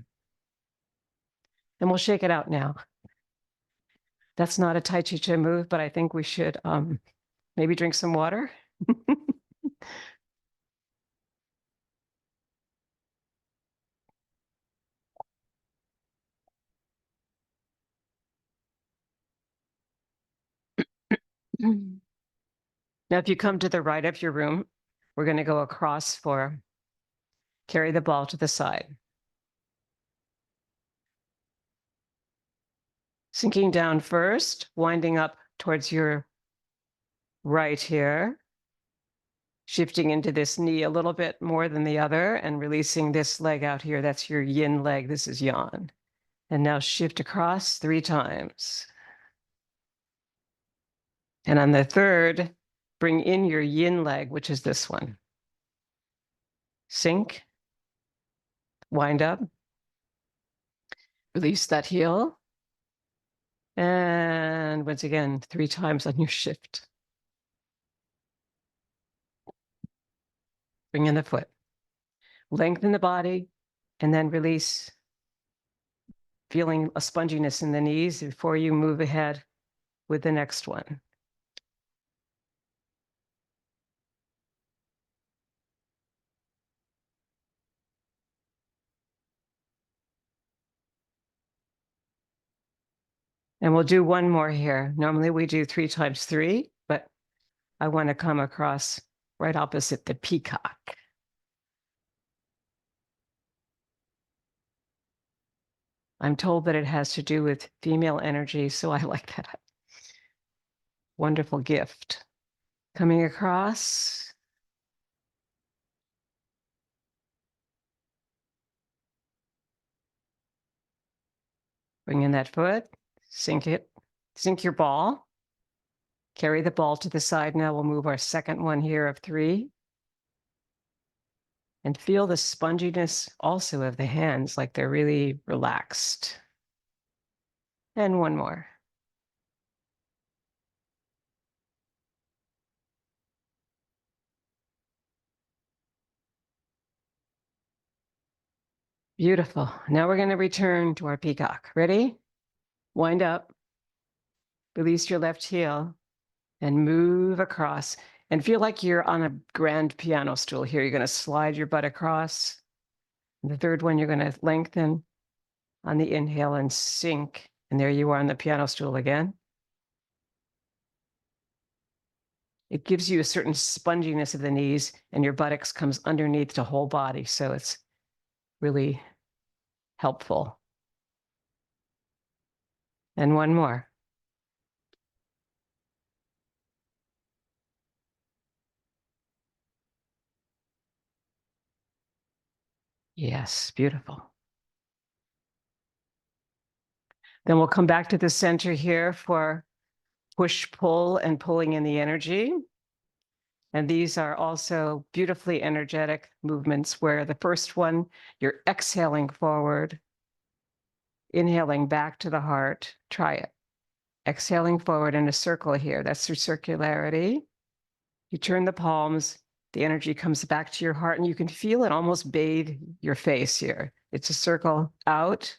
And we'll shake it out now. That's not a Tai Chi Chih move, but I think we should maybe drink some water. Now, if you come to the right of your room, we're going to go across for carry the ball to the side. Sinking down first, winding up towards your right here. Shifting into this knee a little bit more than the other and releasing this leg out here. That's your yin leg. This is yang. And now shift across 3 times. And on the third, bring in your yin leg, which is this one. Sink, wind up, release that heel. And once again, 3 times on your shift. Bring in the foot. Lengthen the body, and then release, feeling a sponginess in the knees before you move ahead with the next one. And we'll do one more here. Normally we do 3 times 3, but I want to come across right opposite the peacock. I'm told that it has to do with female energy, so I like that. Wonderful gift. Coming across. Bring in that foot, sink it, sink your ball. Carry the ball to the side. Now we'll move our second one here of 3. And feel the sponginess also of the hands, like they're really relaxed. And one more. Beautiful. Now we're going to return to our peacock. Ready? Wind up. Release your left heel and move across. And feel like you're on a grand piano stool here. You're going to slide your butt across. And the third one, you're going to lengthen on the inhale and sink. And there you are on the piano stool again. It gives you a certain sponginess of the knees, and your buttocks comes underneath the whole body. So it's really helpful. And one more. Yes, beautiful. Then we'll come back to the center here for push-pull and pulling in the energy. And these are also beautifully energetic movements where the first one, you're exhaling forward, inhaling back to the heart. Try it. Exhaling forward in a circle here. That's through circularity. You turn the palms, the energy comes back to your heart, and you can feel it almost bathe your face here. It's a circle out.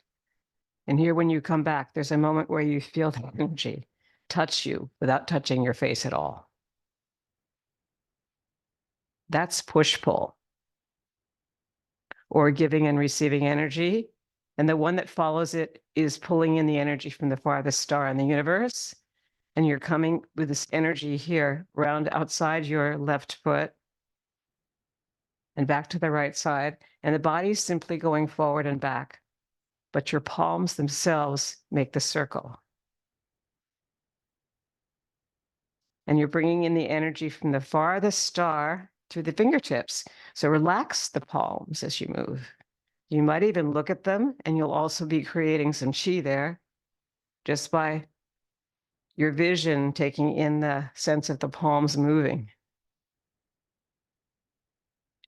And here, when you come back, there's a moment where you feel the energy touch you without touching your face at all. That's push-pull, or giving and receiving energy. And the one that follows it is pulling in the energy from the farthest star in the universe. And you're coming with this energy here, round outside your left foot and back to the right side. And the body's simply going forward and back, but your palms themselves make the circle. And you're bringing in the energy from the farthest star through the fingertips. So relax the palms as you move. You might even look at them, and you'll also be creating some chi there just by your vision taking in the sense of the palms moving.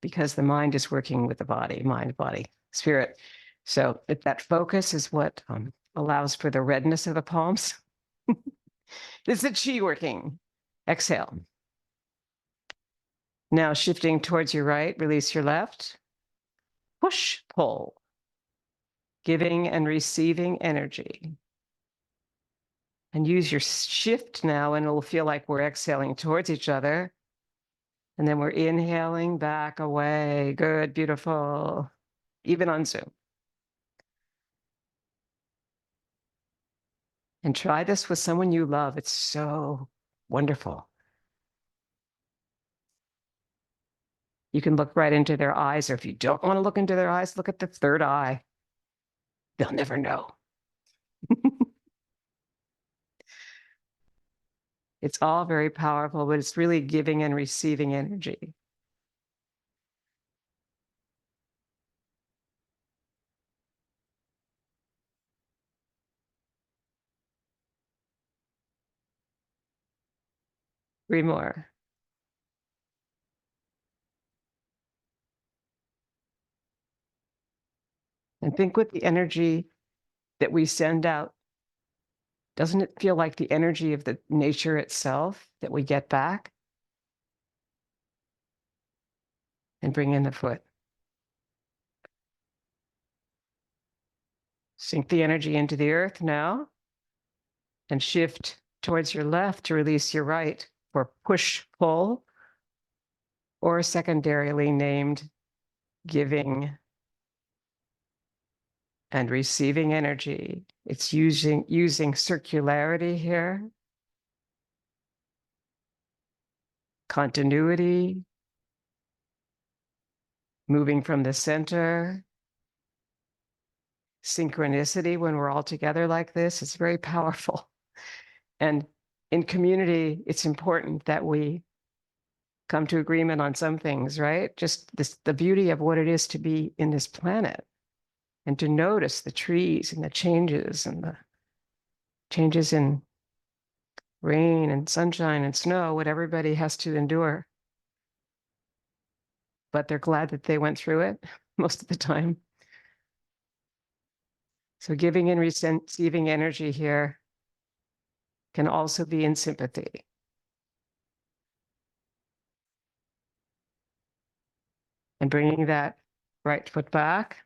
Because the mind is working with the body, mind, body, spirit. So if that focus is what allows for the redness of the palms. This is the chi working. Exhale. Now shifting towards your right, release your left. Push, pull. Giving and receiving energy. And use your shift now, and it'll feel like we're exhaling towards each other. And then we're inhaling back away. Good, beautiful. Even on Zoom. And try this with someone you love. It's so wonderful. You can look right into their eyes, or if you don't want to look into their eyes, look at the third eye. They'll never know. It's all very powerful, but it's really giving and receiving energy. Three more. And think with the energy that we send out, doesn't it feel like the energy of the nature itself that we get back? And bring in the foot. Sink the energy into the earth now and shift towards your left to release your right for push, pull, or secondarily named giving and receiving energy. It's using circularity here, continuity, moving from the center, synchronicity when we're all together like this. It's very powerful. And in community, it's important that we come to agreement on some things, right? Just this, the beauty of what it is to be in this planet and to notice the trees and the changes in rain and sunshine and snow, what everybody has to endure. But they're glad that they went through it most of the time. So giving and receiving energy here can also be in sympathy. And bringing that right foot back.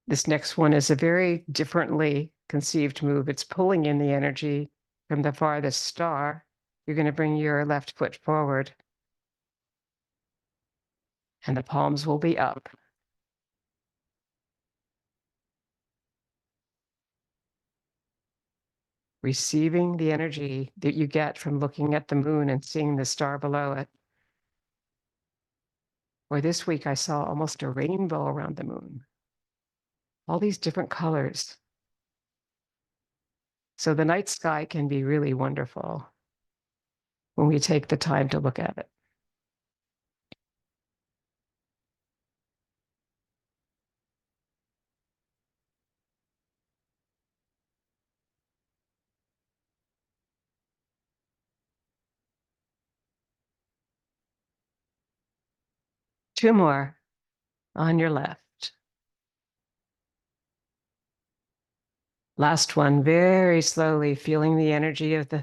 This next one is a very differently conceived move. It's pulling in the energy from the farthest star. You're going to bring your left foot forward, and the palms will be up. Receiving the energy that you get from looking at the moon and seeing the star below it. Or this week, I saw almost a rainbow around the moon. All these different colors. So the night sky can be really wonderful when we take the time to look at it. Two more on your left. Last one, very slowly feeling the energy of the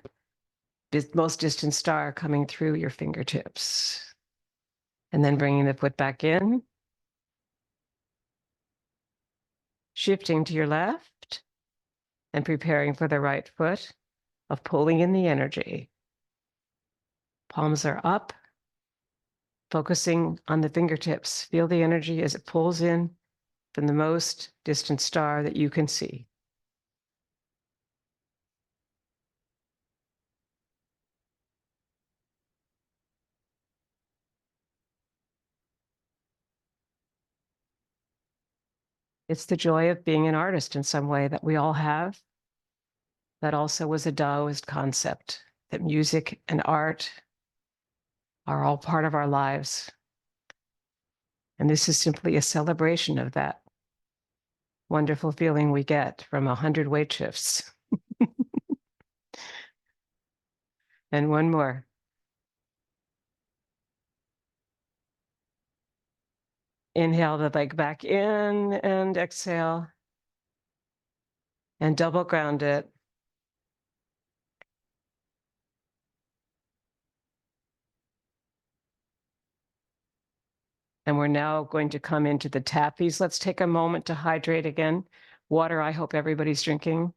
most distant star coming through your fingertips. And then bringing the foot back in. Shifting to your left and preparing for the right foot of pulling in the energy. Palms are up, focusing on the fingertips. Feel the energy as it pulls in from the most distant star that you can see. It's the joy of being an artist in some way that we all have. That also was a Taoist concept, that music and art are all part of our lives. And this is simply a celebration of that wonderful feeling we get from 100 weight shifts. And one more. Inhale the leg back in and exhale. And double ground it. And we're now going to come into the tappies. Let's take a moment to hydrate again. Water, I hope everybody's drinking.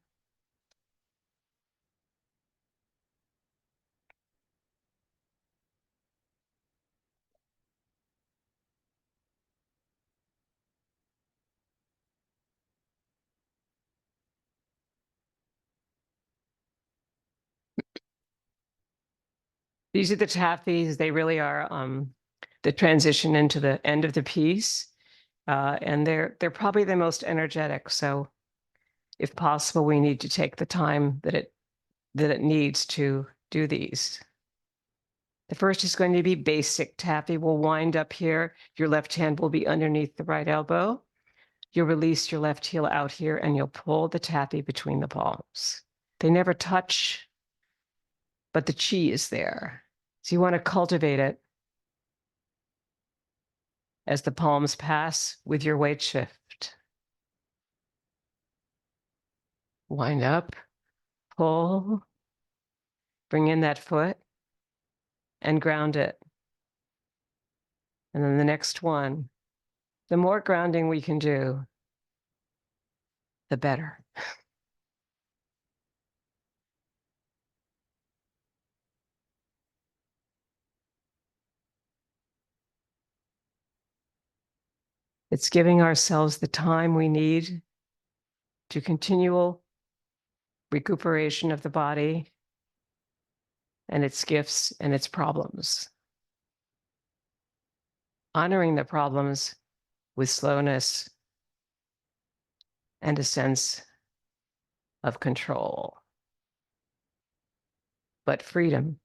These are the tappies. They really are the transition into the end of the piece. And they're probably the most energetic. So if possible, we need to take the time that it needs to do these. The first is going to be basic tappy. We'll wind up here. Your left hand will be underneath the right elbow. You'll release your left heel out here and you'll pull the tappy between the palms. They never touch, but the chi is there. So you want to cultivate it as the palms pass with your weight shift. Wind up, pull, bring in that foot and ground it. And then the next one, the more grounding we can do, the better. It's giving ourselves the time we need to continual recuperation of the body and its gifts and its problems. Honoring the problems with slowness and a sense of control, but freedom.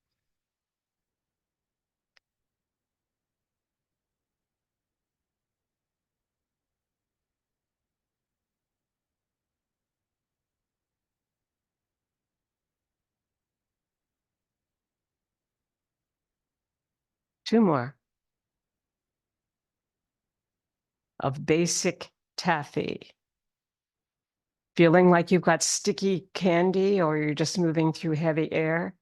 Two more of basic taffy. Feeling like you've got sticky candy or you're just moving through heavy air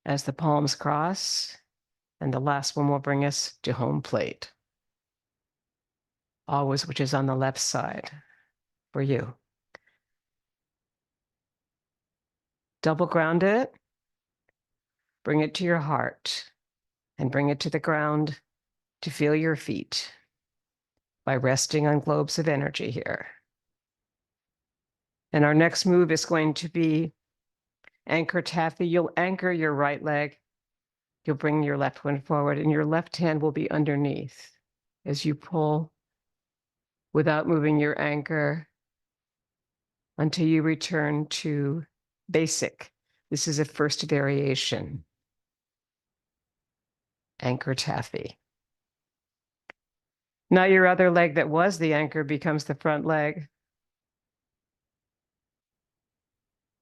as the palms cross. And the last one will bring us to home plate, always which is on the left side for you. Double ground it, bring it to your heart, and bring it to the ground to feel your feet by resting on globes of energy here. And our next move is going to be anchor taffy. You'll anchor your right leg. You'll bring your left one forward and your left hand will be underneath as you pull without moving your anchor until you return to basic. This is a first variation. Anchor taffy. Now your other leg that was the anchor becomes the front leg.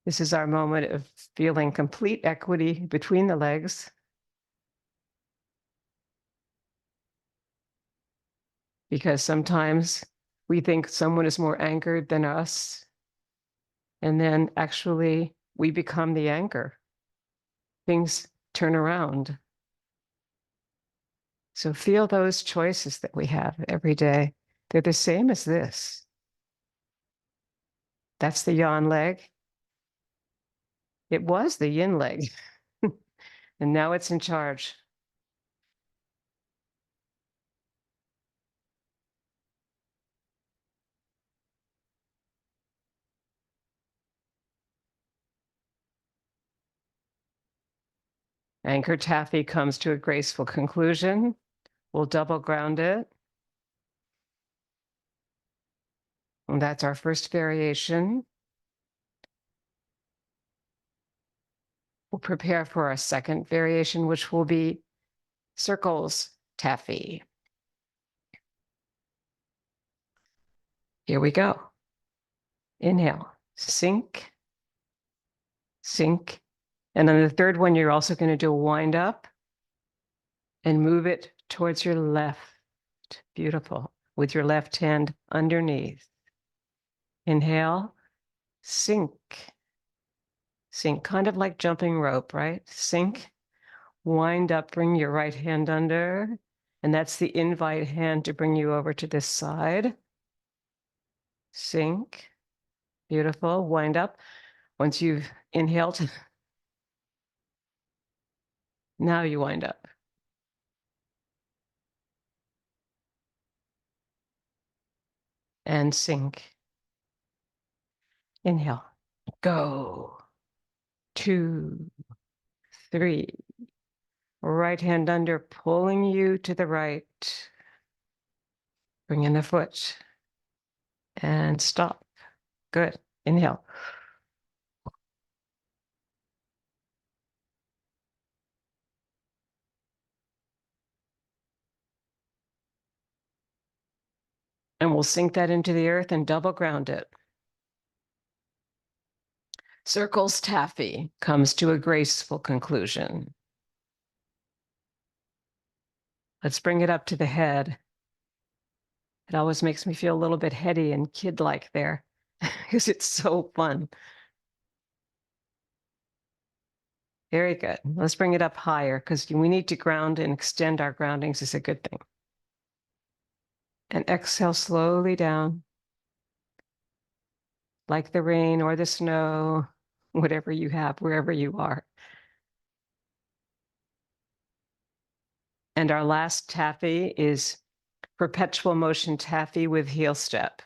This is our moment of feeling complete equity between the legs. Because sometimes we think someone is more anchored than us. And then actually we become the anchor. Things turn around. So feel those choices that we have every day. They're the same as this. That's the yawn leg. It was the yin leg. And now it's in charge. Anchor taffy comes to a graceful conclusion. We'll double ground it. And that's our first variation. We'll prepare for our second variation, which will be circles taffy. Here we go. Inhale, sink, sink. And on the third one, you're also going to do a wind up and move it towards your left. Beautiful. With your left hand underneath. Inhale, sink, sink, kind of like jumping rope, right? Sink, wind up, bring your right hand under, and that's the invite hand to bring you over to this side. Sink, beautiful, wind up. Once you've inhaled, now you wind up. And sink. Inhale, go. 2, 3. Right hand under, pulling you to the right. Bring in the foot. And stop. Good. Inhale. And we'll sink that into the earth and double ground it. Circles taffy comes to a graceful conclusion. Let's bring it up to the head. It always makes me feel a little bit heady and kid-like there because it's so fun. Very good. Let's bring it up higher because we need to ground and extend our groundings is a good thing. And exhale slowly down, like the rain or the snow, whatever you have, wherever you are. And our last taffy is perpetual motion taffy with heel step.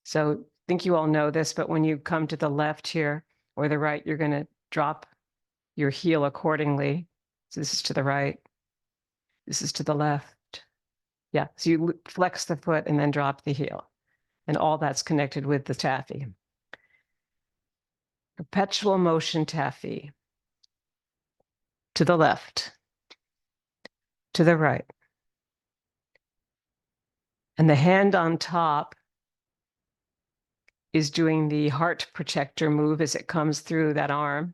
So I think you all know this, but when you come to the left here or the right, you're going to drop your heel accordingly. So this is to the right. This is to the left. Yeah, so you flex the foot and then drop the heel. And all that's connected with the taffy. Perpetual motion taffy. To the left. To the right. And the hand on top is doing the heart protector move as it comes through that arm.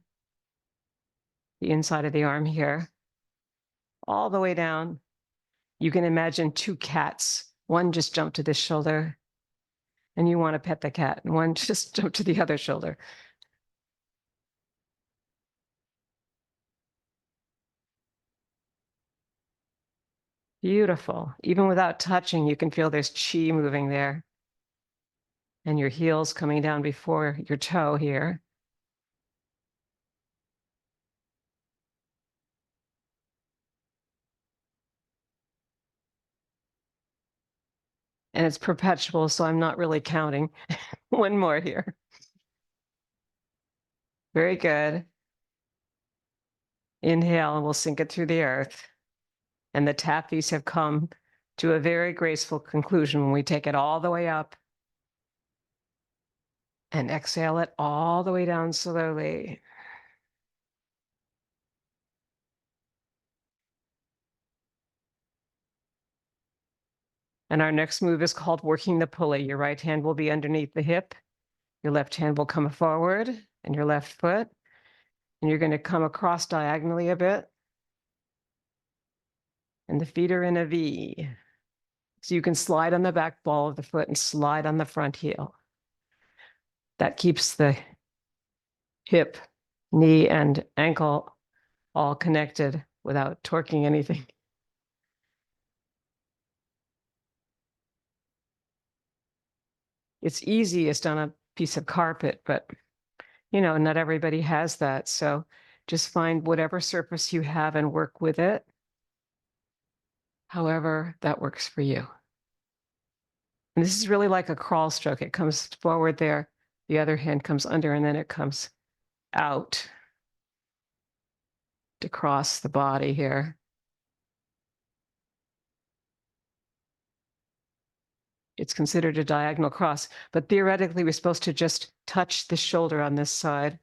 The inside of the arm here. All the way down. You can imagine 2 cats. One just jumped to this shoulder, and you want to pet the cat, and one just jumped to the other shoulder. Beautiful. Even without touching, you can feel there's chi moving there. And your heels coming down before your toe here. And it's perpetual, so I'm not really counting. One more here. Very good. Inhale, and we'll sink it through the earth. And the tappies have come to a very graceful conclusion when we take it all the way up and exhale it all the way down slowly. And our next move is called working the pulley. Your right hand will be underneath the hip. Your left hand will come forward and your left foot. And you're going to come across diagonally a bit. And the feet are in a V. So you can slide on the back ball of the foot and slide on the front heel. That keeps the hip, knee, and ankle all connected without torquing anything. It's easiest on a piece of carpet, but you know, not everybody has that. So just find whatever surface you have and work with it. However, that works for you. And this is really like a crawl stroke. It comes forward there, the other hand comes under, and then it comes out to cross the body here. It's considered a diagonal cross, but theoretically, we're supposed to just touch the shoulder on this side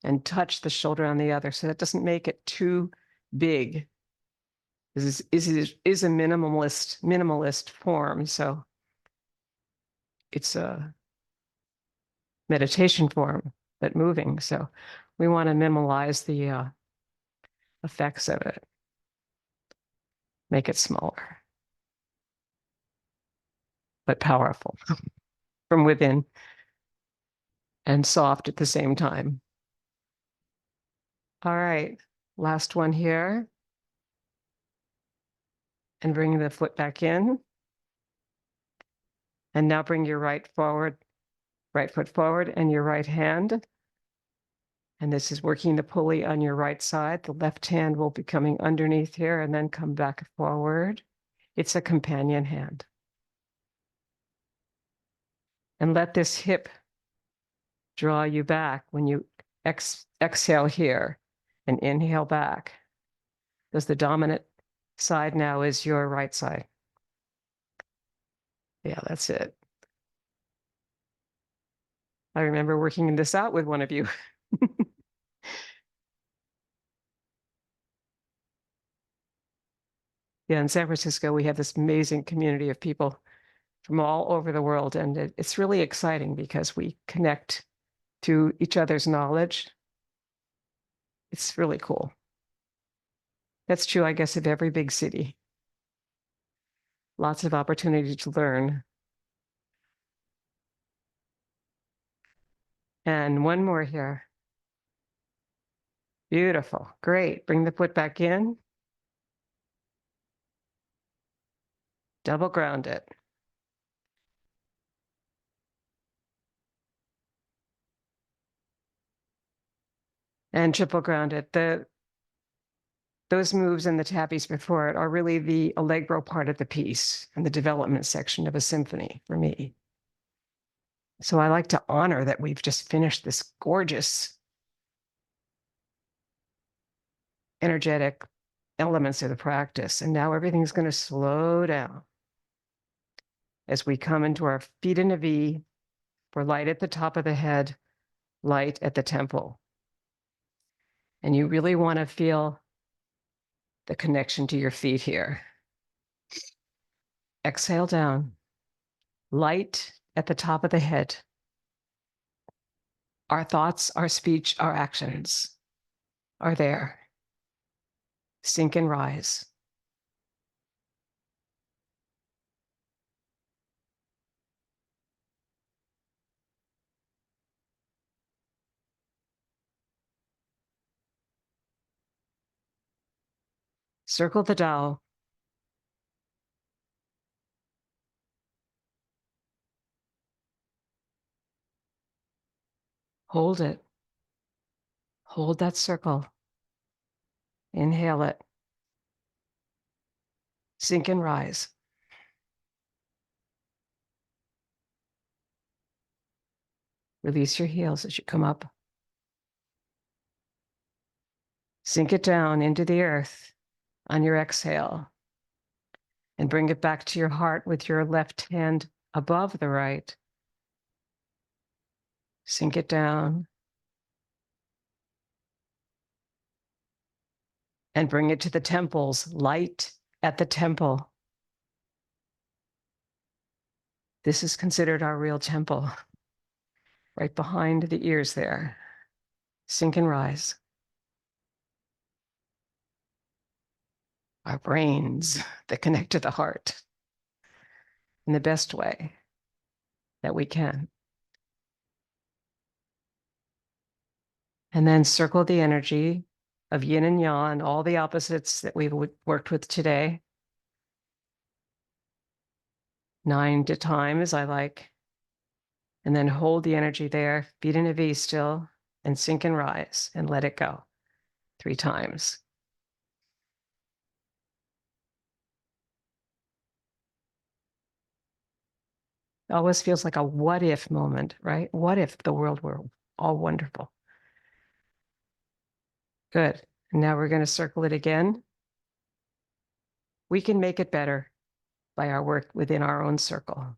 and touch the shoulder on the other. So that doesn't make it too big. This is a minimalist form. So it's a meditation form, but moving. So we want to minimize the effects of it, make it smaller, but powerful from within and soft at the same time. All right, last one here. And bring the foot back in. And now bring your right foot forward and your right hand. And this is working the pulley on your right side. The left hand will be coming underneath here and then come back forward. It's a companion hand. And let this hip draw you back when you exhale here and inhale back. Because the dominant side now is your right side. Yeah, that's it. I remember working this out with one of you. Yeah, in San Francisco, we have this amazing community of people from all over the world. And it's really exciting because we connect to each other's knowledge. It's really cool. That's true, I guess, of every big city. Lots of opportunity to learn. And one more here. Beautiful. Great. Bring the foot back in. Double ground it. And triple ground it. Those moves and the tappies before it are really the allegro part of the piece and the development section of a symphony for me. So I like to honor that we've just finished this gorgeous energetic elements of the practice. And now everything's going to slow down as we come into our feet in a V for light at the top of the head, light at the temple. And you really want to feel the connection to your feet here. Exhale down, light at the top of the head. Our thoughts, our speech, our actions are there. Sink and rise. Circle the Tao. Hold it. Hold that circle. Inhale it. Sink and rise. Release your heels as you come up. Sink it down into the earth on your exhale and bring it back to your heart with your left hand above the right. Sink it down and bring it to the temples, light at the temple. This is considered our real temple, right behind the ears there. Sink and rise. Our brains that connect to the heart in the best way that we can. And then circle the energy of yin and yang, all the opposites that we've worked with today. 9 times, I like. And then hold the energy there, feet in a V still, and sink and rise and let it go 3 times. It always feels like a what if moment, right? What if the world were all wonderful? Good. And now we're going to circle it again. We can make it better by our work within our own circle.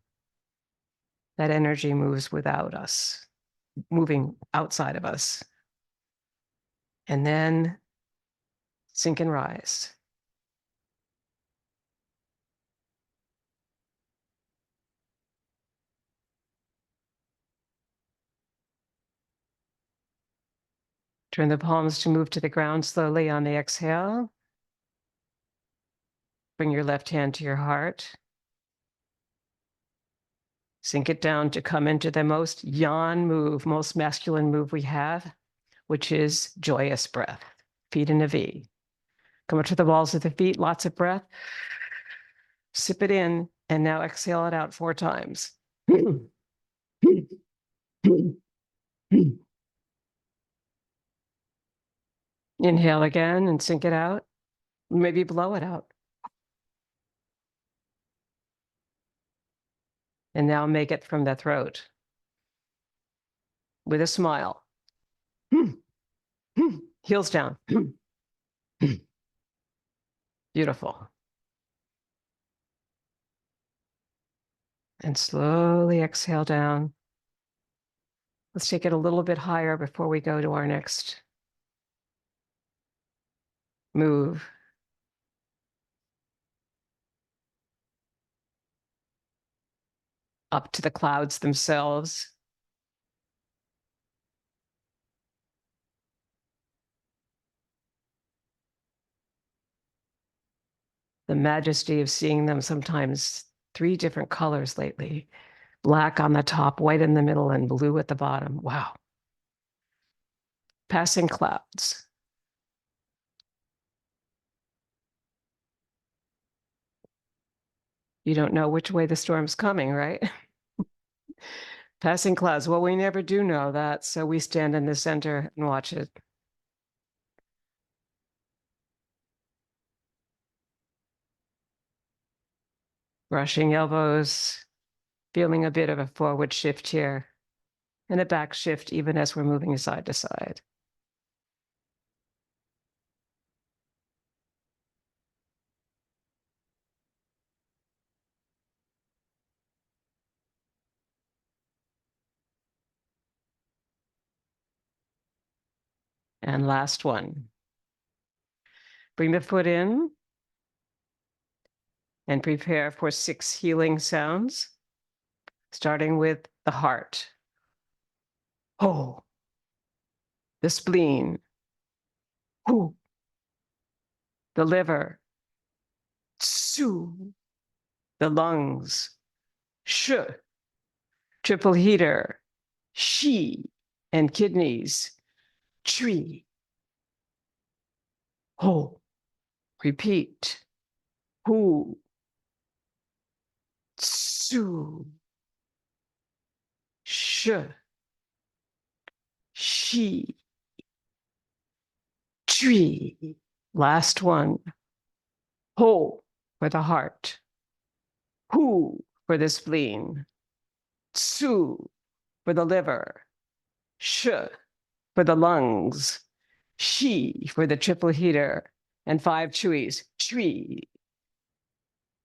That energy moves without us, moving outside of us. And then sink and rise. Turn the palms to move to the ground slowly on the exhale. Bring your left hand to your heart. Sink it down to come into the most yang move, most masculine move we have, which is joyous breath. Feet in a V. Come up to the balls of the feet, lots of breath. Sip it in, and now exhale it out 4 times. Inhale again and sink it out. Maybe blow it out. And now make it from the throat with a smile. Heels down. Beautiful. And slowly exhale down. Let's take it a little bit higher before we go to our next move. Up to the clouds themselves. The majesty of seeing them, sometimes 3 different colors lately. Black on the top, white in the middle, and blue at the bottom. Wow. Passing clouds. You don't know which way the storm's coming, right? Passing clouds. Well, we never do know that, so we stand in the center and watch it. Brushing elbows, feeling a bit of a forward shift here, and a back shift even as we're moving side to side. And last one. Bring the foot in and prepare for 6 healing sounds, starting with the heart. Ho. The spleen. Hu. The liver. Tsu. The lungs. Sh. Triple heater. Shi. And kidneys. Tree. Ho. Repeat. Hu. Tsu. Sh. Shi. Tree. Last one. Ho for the heart. Hu for the spleen. Tsu for the liver. Sh for the lungs. Shi for the triple heater. And 5 chewies. Tree.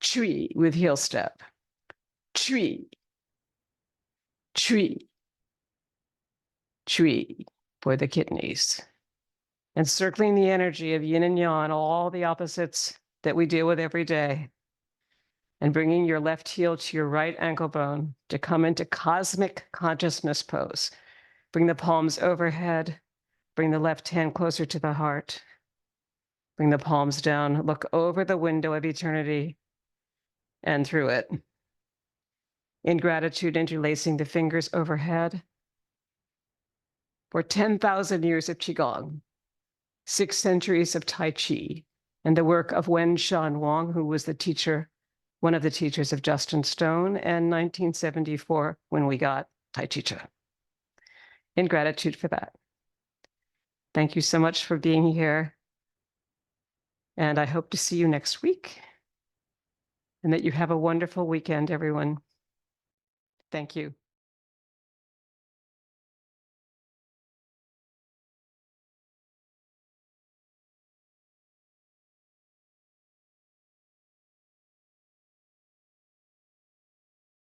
Tree with heel step. Tree. Tree. Tree for the kidneys. And circling the energy of yin and yang, all the opposites that we deal with every day. And bringing your left heel to your right ankle bone to come into cosmic consciousness pose. Bring the palms overhead. Bring the left hand closer to the heart. Bring the palms down. Look over the window of eternity and through it. In gratitude, interlacing the fingers overhead. For 10,000 years of Qigong, 6 centuries of Tai Chi, and the work of Wen Shan Wang, who was the teacher, one of the teachers of Justin Stone, and 1974 when we got Tai Chi Chih. In gratitude for that. Thank you so much for being here. And I hope to see you next week. And that you have a wonderful weekend, everyone. Thank you.